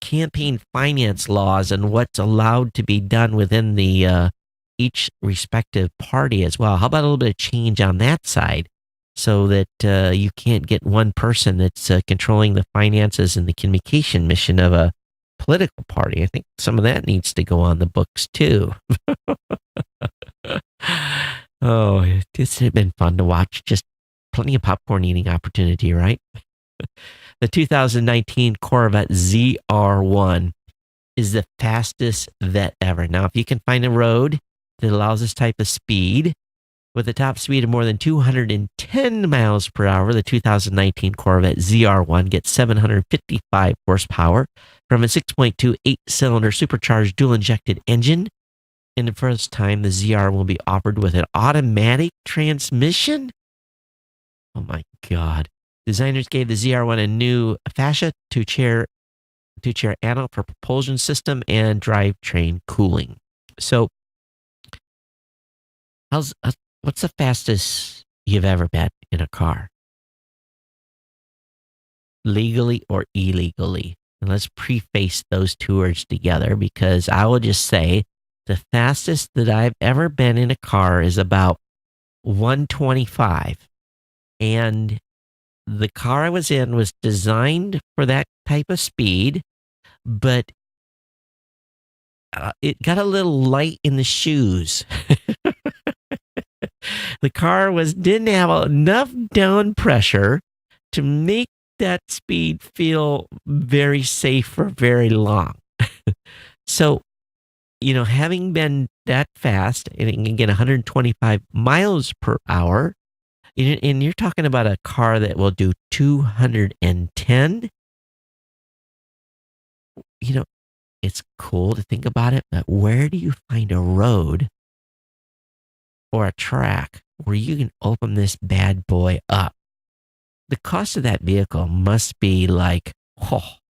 campaign finance laws and what's allowed to be done within the each respective party as well? How about a little bit of change on that side so that you can't get one person that's controlling the finances and the communication mission of a political party? I think some of that needs to go on the books too. Oh, it's been fun to watch. Just plenty of popcorn eating opportunity, right? The 2019 Corvette ZR1 is the fastest Vette ever. Now, if you can find a road that allows this type of speed with a top speed of more than 210 miles per hour, the 2019 Corvette ZR1 gets 755 horsepower from a 6.2 8-cylinder supercharged dual-injected engine. And the first time, the ZR will be offered with an automatic transmission. Oh my God. Designers gave the ZR1 a new fascia two-chair anode for propulsion system and drivetrain cooling. So, what's the fastest you've ever been in a car? Legally or illegally? And let's preface those two words together, because I will just say the fastest that I've ever been in a car is about 125. And the car I was in was designed for that type of speed, but it got a little light in the shoes. The car didn't have enough down pressure to make that speed feel very safe for very long. So, having been that fast, and again, 125 miles per hour, and you're talking about a car that will do 210, it's cool to think about it, but where do you find a road or a track where you can open this bad boy up? The cost of that vehicle must be like, what's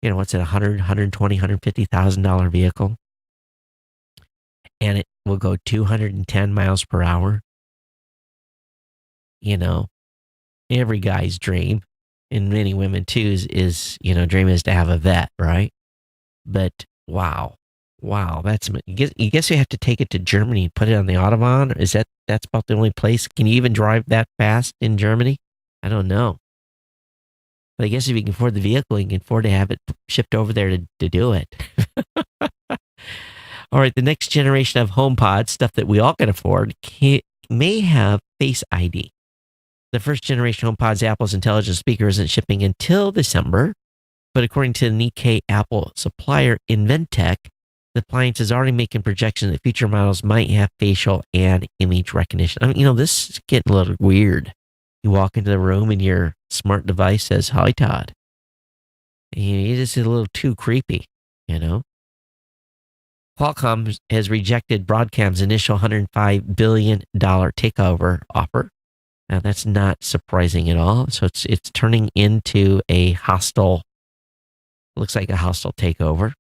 it, $100,000, $120,000, $150,000 vehicle? And it will go 210 miles per hour. Every guy's dream, and many women too, is dream is to have a Vette, right? But wow, you guess you have to take it to Germany and put it on the Autobahn? That's about the only place? Can you even drive that fast in Germany? I don't know. But I guess if you can afford the vehicle, you can afford to have it shipped over there to do it. All right, the next generation of HomePod, stuff that we all can afford, may have Face ID. The first generation HomePod's Apple's intelligent speaker isn't shipping until December, but according to the Nikkei Apple supplier Inventec, the appliance is already making projections that future models might have facial and image recognition. I mean, this is getting a little weird. You walk into the room and your smart device says, "Hi, Todd." It is a little too creepy, Qualcomm has rejected Broadcom's initial $105 billion takeover offer. Now, that's not surprising at all. So it's turning into looks like a hostile takeover.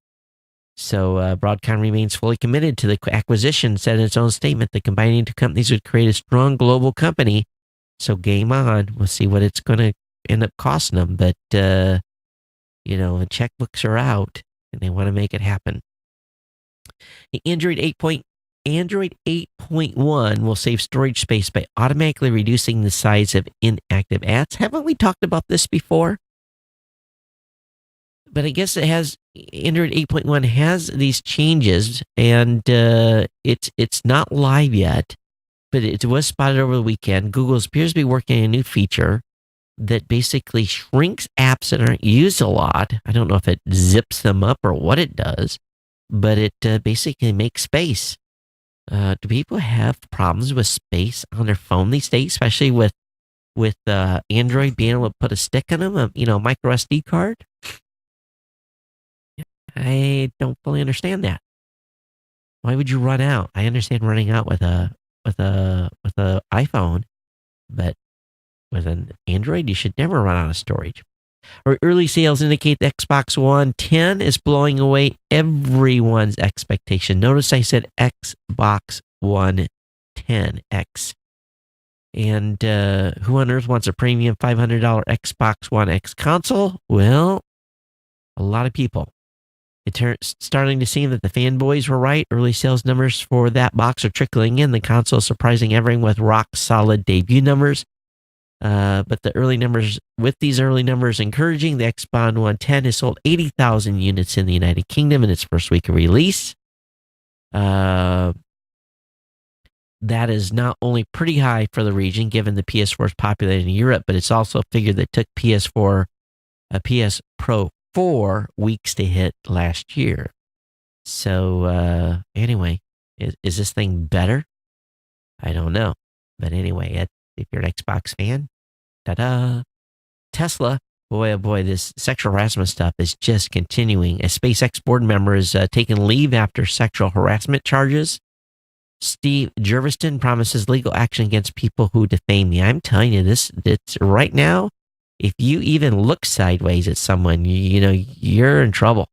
So Broadcom remains fully committed to the acquisition, said in its own statement that combining two companies would create a strong global company. So game on. We'll see what it's going to end up costing them. But, the checkbooks are out and they want to make it happen. The Android 8.1 will save storage space by automatically reducing the size of inactive apps. Haven't we talked about this before? But I guess Android 8.1 has these changes, and it's not live yet, but it was spotted over the weekend. Google appears to be working on a new feature that basically shrinks apps that aren't used a lot. I don't know if it zips them up or what it does, but it basically makes space. Do people have problems with space on their phone these days, especially with Android being able to put a stick in them, a micro SD card? I don't fully understand that. Why would you run out? I understand running out with a iPhone, but with an Android, you should never run out of storage. Our early sales indicate the Xbox One 10 is blowing away everyone's expectation. Notice I said Xbox One 10X. And who on earth wants a premium $500 Xbox One X console? Well, a lot of people. It's starting to seem that the fanboys were right. Early sales numbers for that box are trickling in. The console is surprising everyone with rock-solid debut numbers. But these early numbers encouraging, the Xbox One 10 has sold 80,000 units in the United Kingdom in its first week of release. That is not only pretty high for the region, given the PS4 is popular in Europe, but it's also a figure that took PS Pro 4 weeks to hit last year. So anyway, is this thing better? I don't know. But anyway, if you're an Xbox fan, ta-da. Tesla, boy, oh boy, this sexual harassment stuff is just continuing. A SpaceX board member is taking leave after sexual harassment charges. Steve Jerviston promises legal action against people who defame me. I'm telling you, it's right now, if you even look sideways at someone, you're in trouble.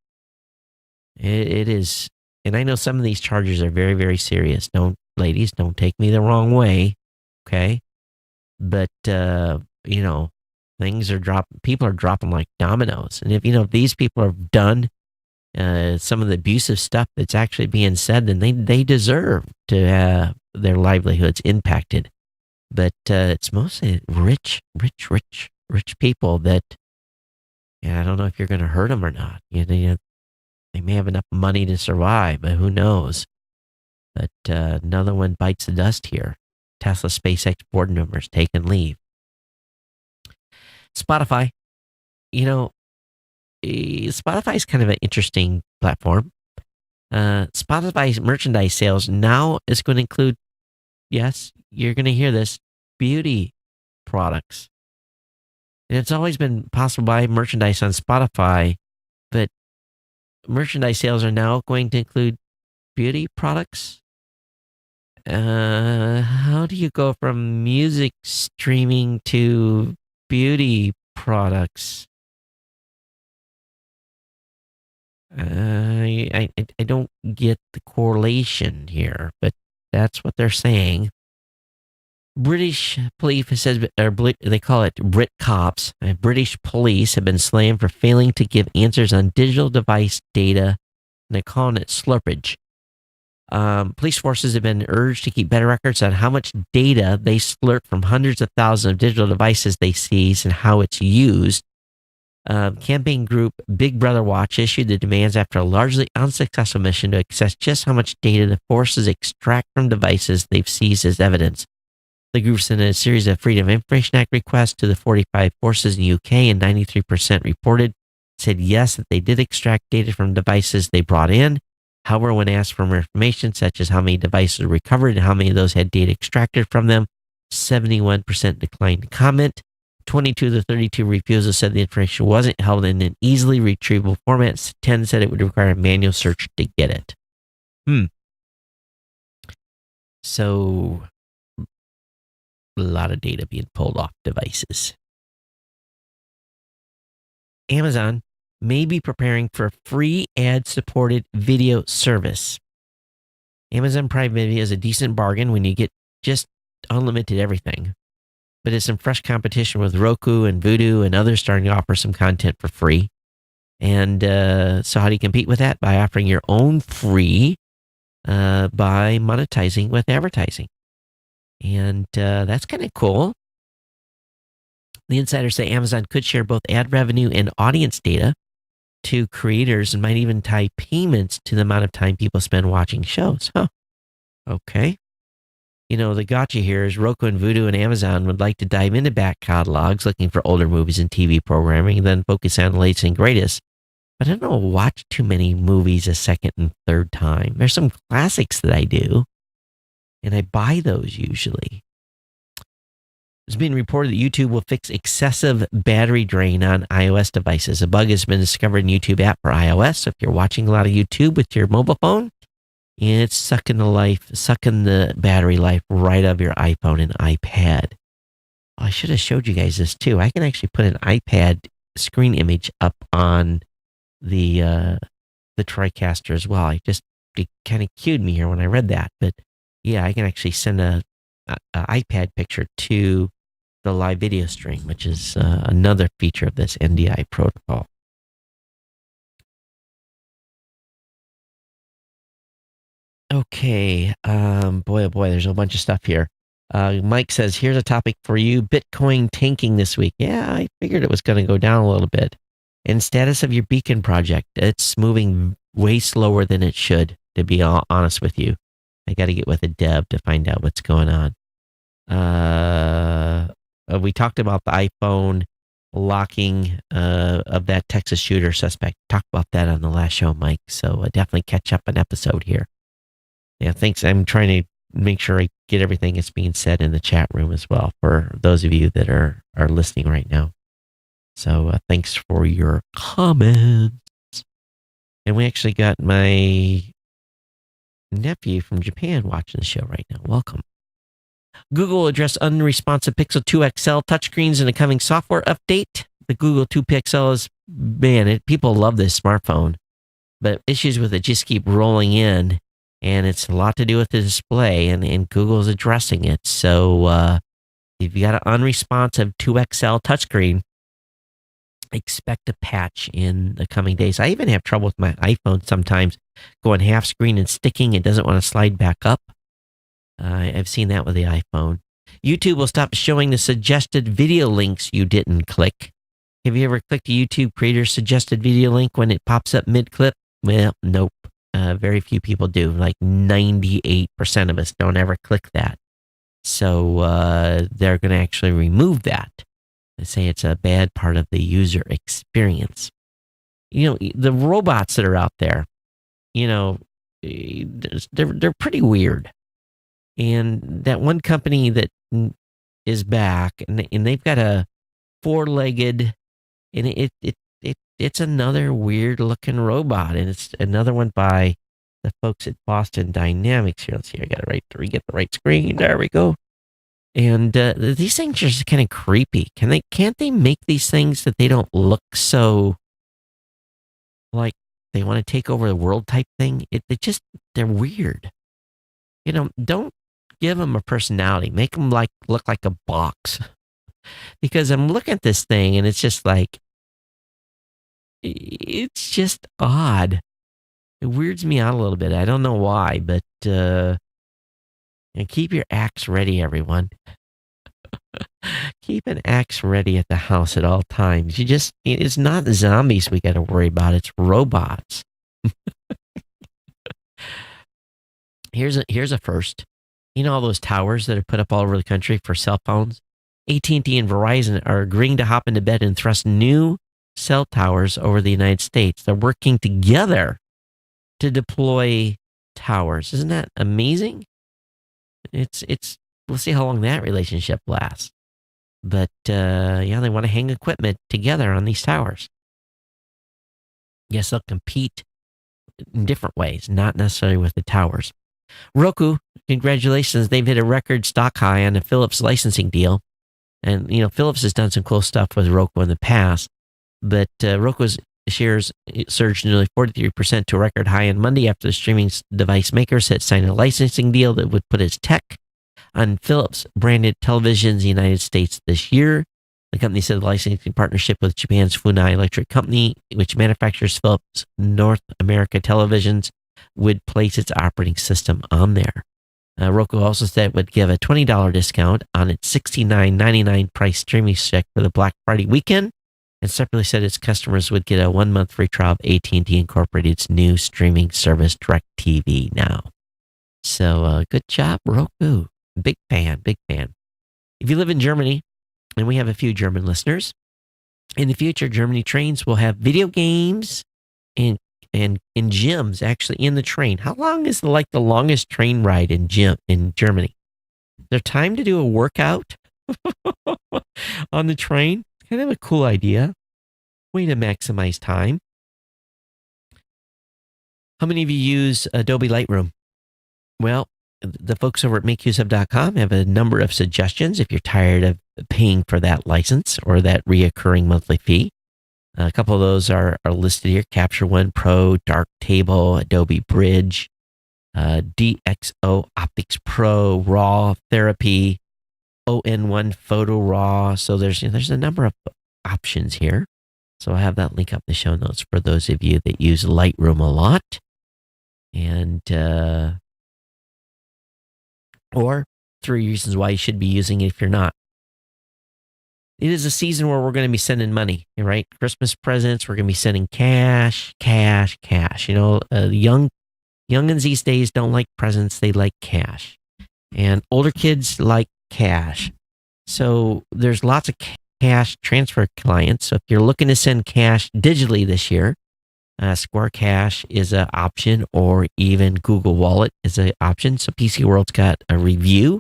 It is. And I know some of these charges are very, very serious. Ladies, don't take me the wrong way. Okay. But, things are dropping. People are dropping like dominoes. And if these people have done some of the abusive stuff that's actually being said, then they deserve to have their livelihoods impacted. But it's mostly rich people that, I don't know if you're going to hurt them or not. They may have enough money to survive, but who knows? But another one bites the dust here. Tesla SpaceX board members taking leave. Spotify. Spotify is kind of an interesting platform. Spotify's merchandise sales now is going to include, yes, you're going to hear this, beauty products. And it's always been possible to buy merchandise on Spotify, but merchandise sales are now going to include beauty products. How do you go from music streaming to beauty products? I don't get the correlation here, but that's what they're saying. British police says, they call it Brit cops. British police have been slammed for failing to give answers on digital device data, and they're calling it slurpage. Police forces have been urged to keep better records on how much data they slurp from hundreds of thousands of digital devices they seize and how it's used. Campaign group Big Brother Watch issued the demands after a largely unsuccessful mission to assess just how much data the forces extract from devices they've seized as evidence. The group sent a series of Freedom of Information Act requests to the 45 forces in the UK, and 93% said yes, that they did extract data from devices they brought in. However, when asked for more information, such as how many devices were recovered and how many of those had data extracted from them, 71% declined to comment. 22 of the 32 refusals said the information wasn't held in an easily retrievable format. 10 said it would require a manual search to get it. So, a lot of data being pulled off devices. Amazon may be preparing for a free ad-supported video service. Amazon Prime Video is a decent bargain when you get just unlimited everything. But it's some fresh competition with Roku and Vudu and others starting to offer some content for free. And so how do you compete with that? By offering your own free by monetizing with advertising. And that's kind of cool. The insiders say Amazon could share both ad revenue and audience data to creators and might even tie payments to the amount of time people spend watching shows. Huh. Okay. You know, the gotcha here is Roku and Vudu and Amazon would like to dive into back catalogs looking for older movies and TV programming and then focus on the latest and greatest. But I don't watch too many movies a second and third time. There's some classics that I do, and I buy those usually. It's been reported that YouTube will fix excessive battery drain on iOS devices. A bug has been discovered in YouTube app for iOS. So if you're watching a lot of YouTube with your mobile phone, it's sucking the battery life right out of your iPhone and iPad. Oh, I should have showed you guys this too. I can actually put an iPad screen image up on the TriCaster as well. It kind of cued me here when I read that, but yeah, I can actually send a iPad picture to the live video stream, which is another feature of this NDI protocol. Okay, boy, oh boy, there's a bunch of stuff here. Mike says, here's a topic for you, Bitcoin tanking this week. Yeah, I figured it was going to go down a little bit. And status of your beacon project, it's moving way slower than it should, to be honest with you. I got to get with a dev to find out what's going on. We talked about the iPhone locking of that Texas shooter suspect. Talked about that on the last show, Mike. So definitely catch up an episode here. Yeah, thanks. I'm trying to make sure I get everything that's being said in the chat room as well for those of you that are listening right now. So thanks for your comments. And we actually got my nephew from Japan watching the show right now. Welcome. Google will address unresponsive Pixel 2 XL touchscreens in a coming software update. The Google 2 Pixel is, people love this smartphone, but issues with it just keep rolling in, and it's a lot to do with the display, and Google's addressing it. So if you got an unresponsive 2XL touchscreen, expect a patch in the coming days. I even have trouble with my iPhone sometimes going half screen and sticking. It doesn't want to slide back up. I've seen that with the iPhone. YouTube will stop showing the suggested video links you didn't click. Have you ever clicked a YouTube creator's suggested video link when it pops up mid-clip? Well, nope. Very few people do. Like 98% of us don't ever click that. So they're going to actually remove that. They say it's a bad part of the user experience. You know, the robots that are out there, you know, they're pretty weird. And that one company that is back, and they've got a four-legged, and it's another weird-looking robot, and it's another one by the folks at Boston Dynamics here. Let's see, I got it right to get the right screen. There we go. And these things are just kind of creepy. Can't they make these things that they don't look so like they want to take over the world type thing? They're weird. You know, don't give them a personality. Make them look like a box. Because I'm looking at this thing and it's just like, it's just odd. It weirds me out a little bit. I don't know why, but and keep your axe ready, everyone. Keep an axe ready at the house at all times. It's not zombies we got to worry about. It's robots. Here's a first. You know all those towers that are put up all over the country for cell phones? AT&T and Verizon are agreeing to hop into bed and thrust new cell towers over the United States. They're working together to deploy towers. Isn't that amazing? We'll see how long that relationship lasts. But they want to hang equipment together on these towers. Yes, they'll compete in different ways, not necessarily with the towers. Roku, congratulations. They've hit a record stock high on the Philips licensing deal. And, Philips has done some cool stuff with Roku in the past. But Roku's shares surged nearly 43% to a record high on Monday after the streaming device maker said signed a licensing deal that would put its tech on Philips branded televisions in the United States this year. The company said the licensing partnership with Japan's Funai Electric Company, which manufactures Philips North America televisions, would place its operating system on there. Roku also said it would give a $20 discount on its $69.99 price streaming stick for the Black Friday weekend, and separately said its customers would get a 1-month free trial of AT&T Incorporated's new streaming service, DirecTV Now. So good job, Roku. Big fan, big fan. If you live in Germany, and we have a few German listeners, in the future, Germany trains will have video games and gyms actually in the train. How long is the longest train ride in Germany? Is there time to do a workout on the train? Kind of a cool idea. Way to maximize time. How many of you use Adobe Lightroom? Well, the folks over at makeuseof.com have a number of suggestions if you're tired of paying for that license or that reoccurring monthly fee. A couple of those are listed here: Capture One Pro, Darktable, Adobe Bridge, DxO Optics Pro, Raw Therapy, ON1 Photo Raw. So there's a number of options here. So I have that link up in the show notes for those of you that use Lightroom a lot. And or 3 reasons why you should be using it if you're not. It is a season where we're going to be sending money, right? Christmas presents, we're going to be sending cash. The youngins these days don't like presents, they like cash. And older kids like cash. So there's lots of cash transfer clients. So if you're looking to send cash digitally this year, Square Cash is an option, or even Google Wallet is an option. So PC World's got a review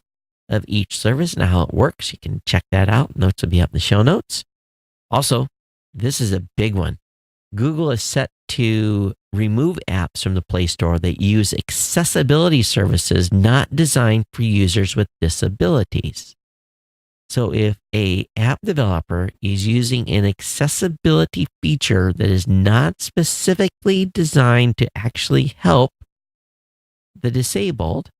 of each service and how it works. You can check that out. Notes will be up in the show notes. Also, this is a big one. Google is set to remove apps from the Play Store that use accessibility services not designed for users with disabilities. So if a app developer is using an accessibility feature that is not specifically designed to actually help the disabled,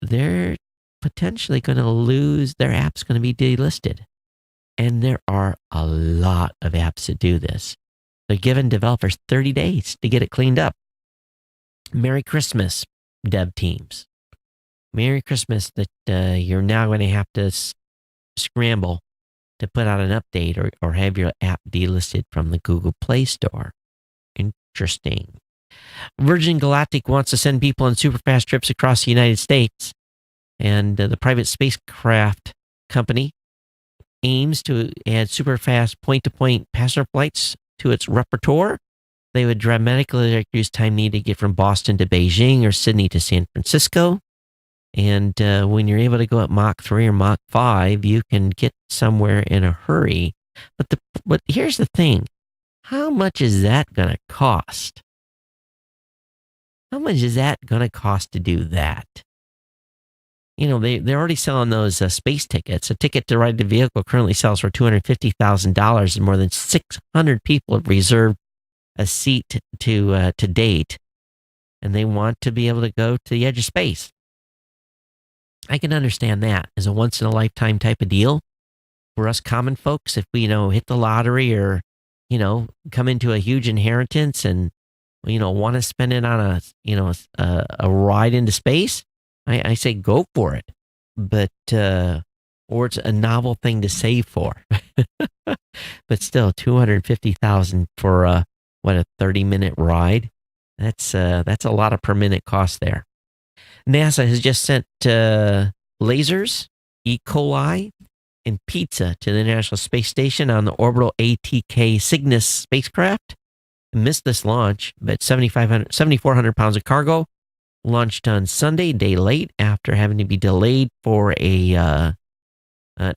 they're potentially going to lose, their app's going to be delisted. And there are a lot of apps that do this. They're giving developers 30 days to get it cleaned up. Merry Christmas, dev teams. Merry Christmas that you're now going to have to scramble to put out an update or have your app delisted from the Google Play Store. Interesting. Virgin Galactic wants to send people on super fast trips across the United States. And the private spacecraft company aims to add super fast point-to-point passenger flights to its repertoire. They would dramatically reduce time needed to get from Boston to Beijing or Sydney to San Francisco. And when you're able to go at Mach 3 or Mach 5, you can get somewhere in a hurry. But here's the thing. How much is that going to cost? How much is that going to cost to do that? They're already selling those space tickets. A ticket to ride the vehicle currently sells for $250,000, and more than 600 people have reserved a seat to date. And they want to be able to go to the edge of space. I can understand that as a once-in-a-lifetime type of deal. For us common folks, if we, hit the lottery or, come into a huge inheritance and, want to spend it on a ride into space, I say go for it. But, or it's a novel thing to save for. But still, $250,000 for a 30-minute ride? That's a lot of per minute cost there. NASA has just sent lasers, E. coli, and pizza to the International Space Station on the orbital ATK Cygnus spacecraft. Missed this launch, but 7,400 pounds of cargo launched on Sunday, a day late after having to be delayed for an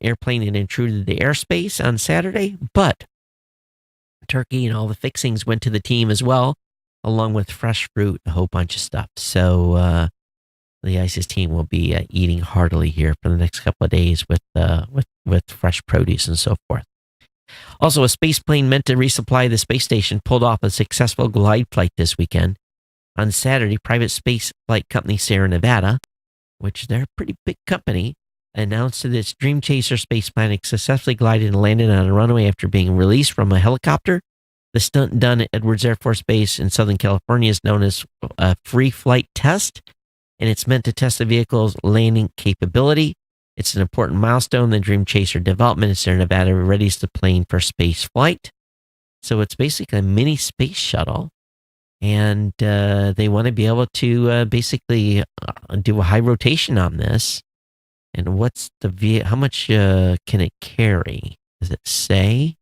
airplane that intruded the airspace on Saturday. But turkey and all the fixings went to the team as well, along with fresh fruit, a whole bunch of stuff. So the ISIS team will be eating heartily here for the next couple of days with fresh produce and so forth. Also, a space plane meant to resupply the space station pulled off a successful glide flight this weekend. On Saturday, private space flight company Sierra Nevada, which they're a pretty big company, announced that its Dream Chaser space plane had successfully glided and landed on a runway after being released from a helicopter. The stunt done at Edwards Air Force Base in Southern California is known as a free flight test, and it's meant to test the vehicle's landing capability. It's an important milestone in the Dream Chaser development as Sierra Nevada readies the plane for space flight. So it's basically a mini space shuttle, and they want to be able to basically do a high rotation on this. And what's how much can it carry? Does it say?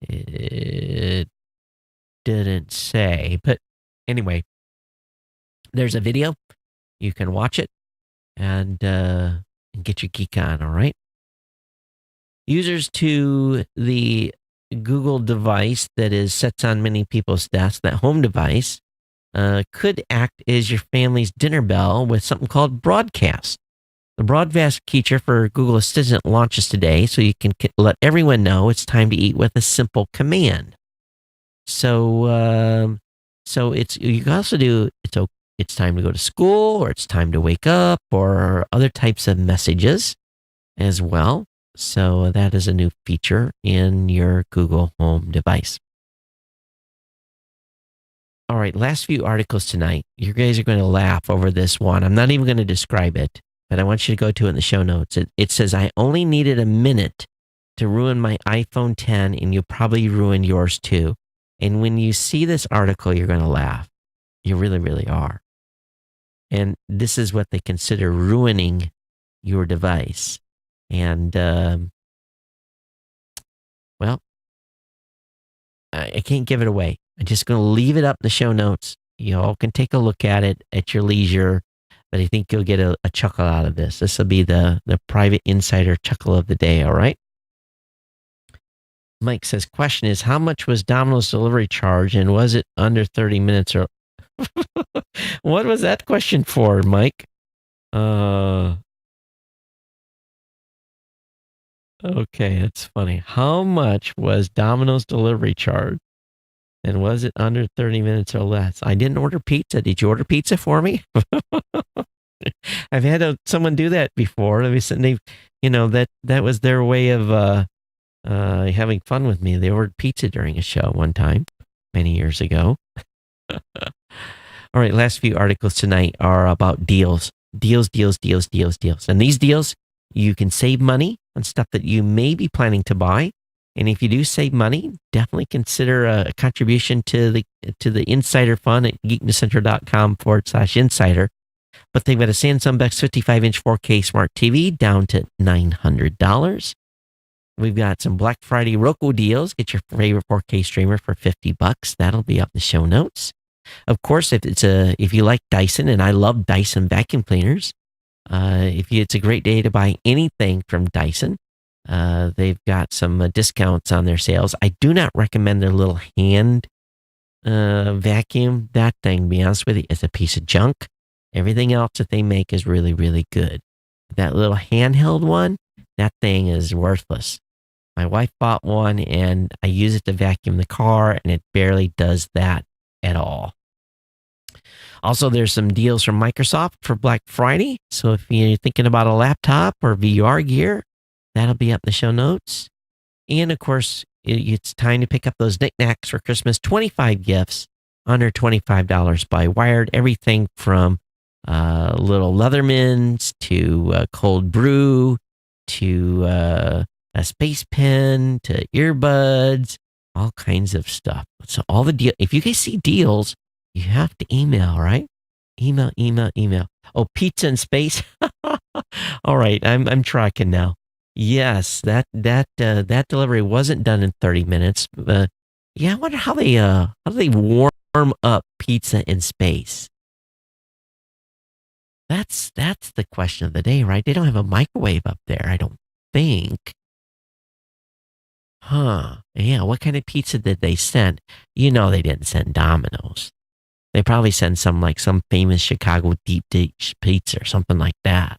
It didn't say, but anyway, there's a video. You can watch it and get your geek on, all right? Users to the Google device that is sits on many people's desks, that home device, could act as your family's dinner bell with something called Broadcast. The Broadcast feature for Google Assistant launches today, so you can let everyone know it's time to eat with a simple command. So it's you can also do it's time to go to school, or it's time to wake up, or other types of messages as well. So that is a new feature in your Google Home device. All right, last few articles tonight. You guys are going to laugh over this one. I'm not even going to describe it, but I want you to go to it in the show notes. It says, I only needed a minute to ruin my iPhone 10, and you'll probably ruin yours too. And when you see this article, you're going to laugh. You really, really are. And this is what they consider ruining your device. And, well, I can't give it away. I'm just going to leave it up in the show notes. You all can take a look at it at your leisure, but I think you'll get a chuckle out of this. This will be the private insider chuckle of the day, all right? Mike says, question is, how much was Domino's delivery charge, and was it under 30 minutes? Or what was that question for, Mike? Okay, that's funny. How much was Domino's delivery charge? And was it under 30 minutes or less? I didn't order pizza. Did you order pizza for me? I've had someone do that before. That was their way of having fun with me. They ordered pizza during a show one time, many years ago. All right, last few articles tonight are about deals. Deals. And these deals, you can save money on stuff that you may be planning to buy. And if you do save money, definitely consider a contribution to the Insider Fund at geeknewscentral.com/insider. But they've got a Samsung Bex 55-inch 4K smart TV down to $900. We've got some Black Friday Roku deals. Get your favorite 4K streamer for $50. That'll be up in the show notes. Of course, if you like Dyson, and I love Dyson vacuum cleaners, it's a great day to buy anything from Dyson. They've got some discounts on their sales. I do not recommend their little hand vacuum. That thing, to be honest with you, is a piece of junk. Everything else that they make is really, really good. That little handheld one, that thing is worthless. My wife bought one, and I use it to vacuum the car, and it barely does that at all. Also, there's some deals from Microsoft for Black Friday. So if you're thinking about a laptop or VR gear, that'll be up in the show notes. And of course, it's time to pick up those knickknacks for Christmas. 25 gifts under $25 by Wired. Everything from little Leathermans to cold brew to a space pen to earbuds, all kinds of stuff. So all the deal. If you guys see deals, you have to email, right? Email. Oh, pizza in space. All right, I'm tracking now. Yes, that delivery wasn't done in 30 minutes. Yeah, I wonder how they warm up pizza in space. That's the question of the day, right? They don't have a microwave up there, I don't think. Huh. Yeah, what kind of pizza did they send? They didn't send Domino's. They probably send some famous Chicago deep dish pizza or something like that.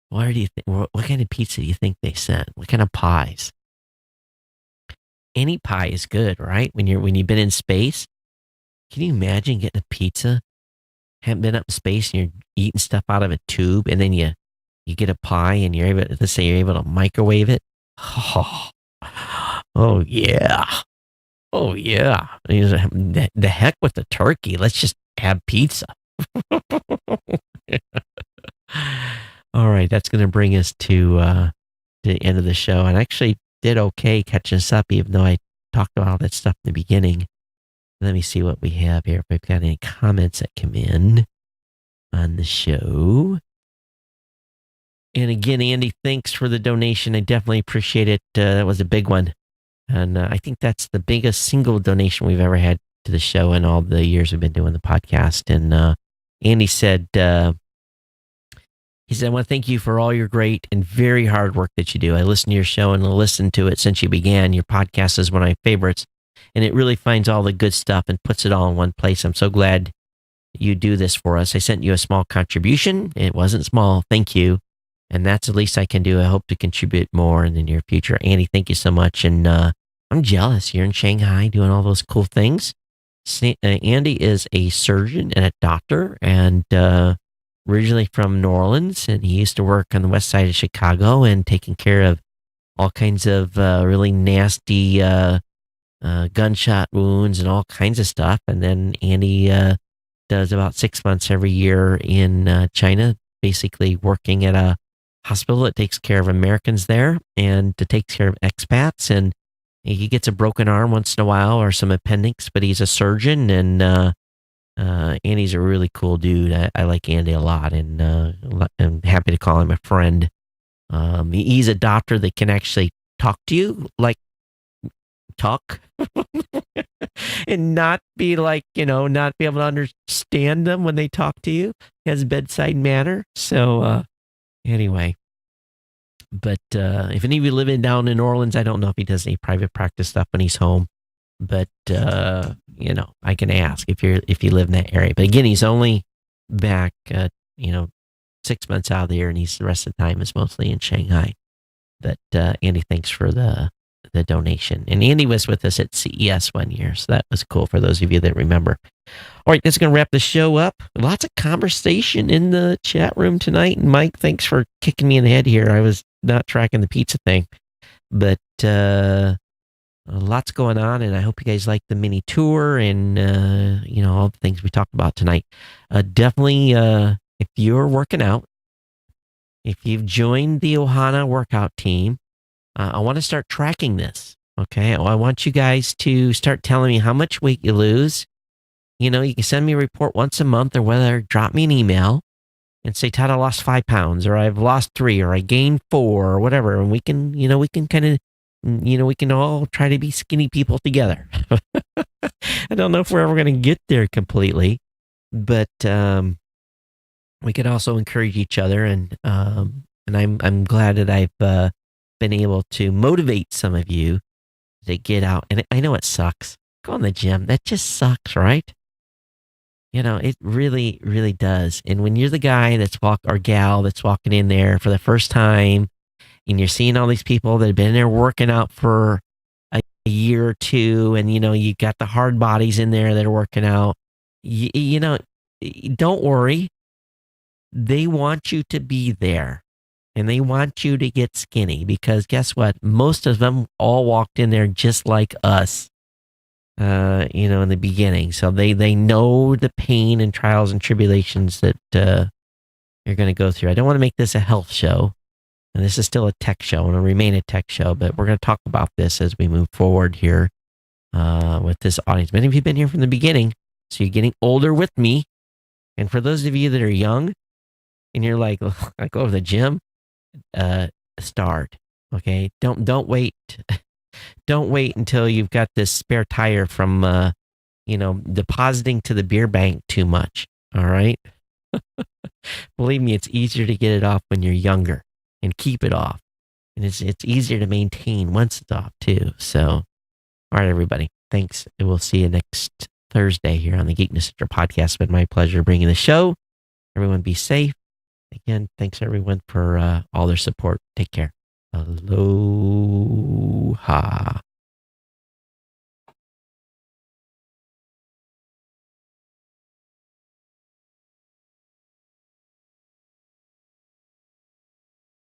Where do you think? What kind of pizza do you think they sent? What kind of pies? Any pie is good, right? When you've been in space, can you imagine getting a pizza? Haven't been up in space and you're eating stuff out of a tube, and then you get a pie and you're able. Let's say you're able to microwave it. Oh, oh yeah. Oh yeah. The heck with the turkey. Let's just have pizza. All right, that's going to bring us to the end of the show. And I actually did okay catching us up, even though I talked about all that stuff in the beginning. Let me see what we have here. If we've got any comments that come in on the show. And again, Andy, thanks for the donation. I definitely appreciate it. That was a big one. And I think that's the biggest single donation we've ever had to the show in all the years we've been doing the podcast. And Andy said, he said, I want to thank you for all your great and very hard work that you do. I listen to your show and listened to it since you began. Your podcast is one of my favorites, and it really finds all the good stuff and puts it all in one place. I'm so glad you do this for us. I sent you a small contribution. It wasn't small. Thank you. And that's the least I can do. I hope to contribute more in the near future. Andy, thank you so much. And I'm jealous. You're in Shanghai doing all those cool things. Andy is a surgeon and a doctor, and originally from New Orleans, and he used to work on the west side of Chicago and taking care of all kinds of really nasty gunshot wounds and all kinds of stuff. And then Andy does about 6 months every year in China, basically working at a hospital that takes care of Americans there and takes care of expats. And he gets a broken arm once in a while or some appendix, but he's a surgeon, and Andy's a really cool dude. I like Andy a lot, and I'm happy to call him a friend. He's a doctor that can actually talk to you, like talk, and not be like, not be able to understand them when they talk to you. He has bedside manner. So anyway, but if any of you living down in New Orleans, I don't know if he does any private practice stuff when he's home. But I can ask if you live in that area. But again, he's only back 6 months out of the year, and the rest of the time is mostly in Shanghai. But Andy, thanks for the donation. And Andy was with us at CES one year, so that was cool for those of you that remember. All right, that's going to wrap the show up. Lots of conversation in the chat room tonight. And Mike, thanks for kicking me in the head here. I was not tracking the pizza thing, but lots going on, and I hope you guys like the mini tour and all the things we talked about tonight. Definitely, if you're working out, if you've joined the Ohana workout team, I want to start tracking this. Okay, I want you guys to start telling me how much weight you lose. You can send me a report once a month, or whether drop me an email and say, Todd, I lost 5 pounds, or I've lost 3, or I gained 4, or whatever, and we can kind of. We can all try to be skinny people together. I don't know if we're ever going to get there completely, but we could also encourage each other, and I'm glad that I've been able to motivate some of you to get out. And I know it sucks. Go in the gym. That just sucks, right? It really, really does. And when you're the guy or gal that's walking in there for the first time, and you're seeing all these people that have been there working out for a year or two, and you got the hard bodies in there that are working out. Don't worry. They want you to be there, and they want you to get skinny, because guess what? Most of them all walked in there just like us, in the beginning. So they know the pain and trials and tribulations that you're going to go through. I don't want to make this a health show. And this is still a tech show, and it'll remain a tech show, but we're going to talk about this as we move forward here with this audience. Many of you have been here from the beginning, so you're getting older with me. And for those of you that are young, and you're like, I go to the gym, start. Okay, don't wait. Don't wait until you've got this spare tire from depositing to the beer bank too much. All right. Believe me, it's easier to get it off when you're younger. And keep it off. And it's easier to maintain once it's off, too. So, all right, everybody. Thanks. And we'll see you next Thursday here on the Geek Center podcast. It's been my pleasure bringing the show. Everyone be safe. Again, thanks everyone for all their support. Take care. Aloha.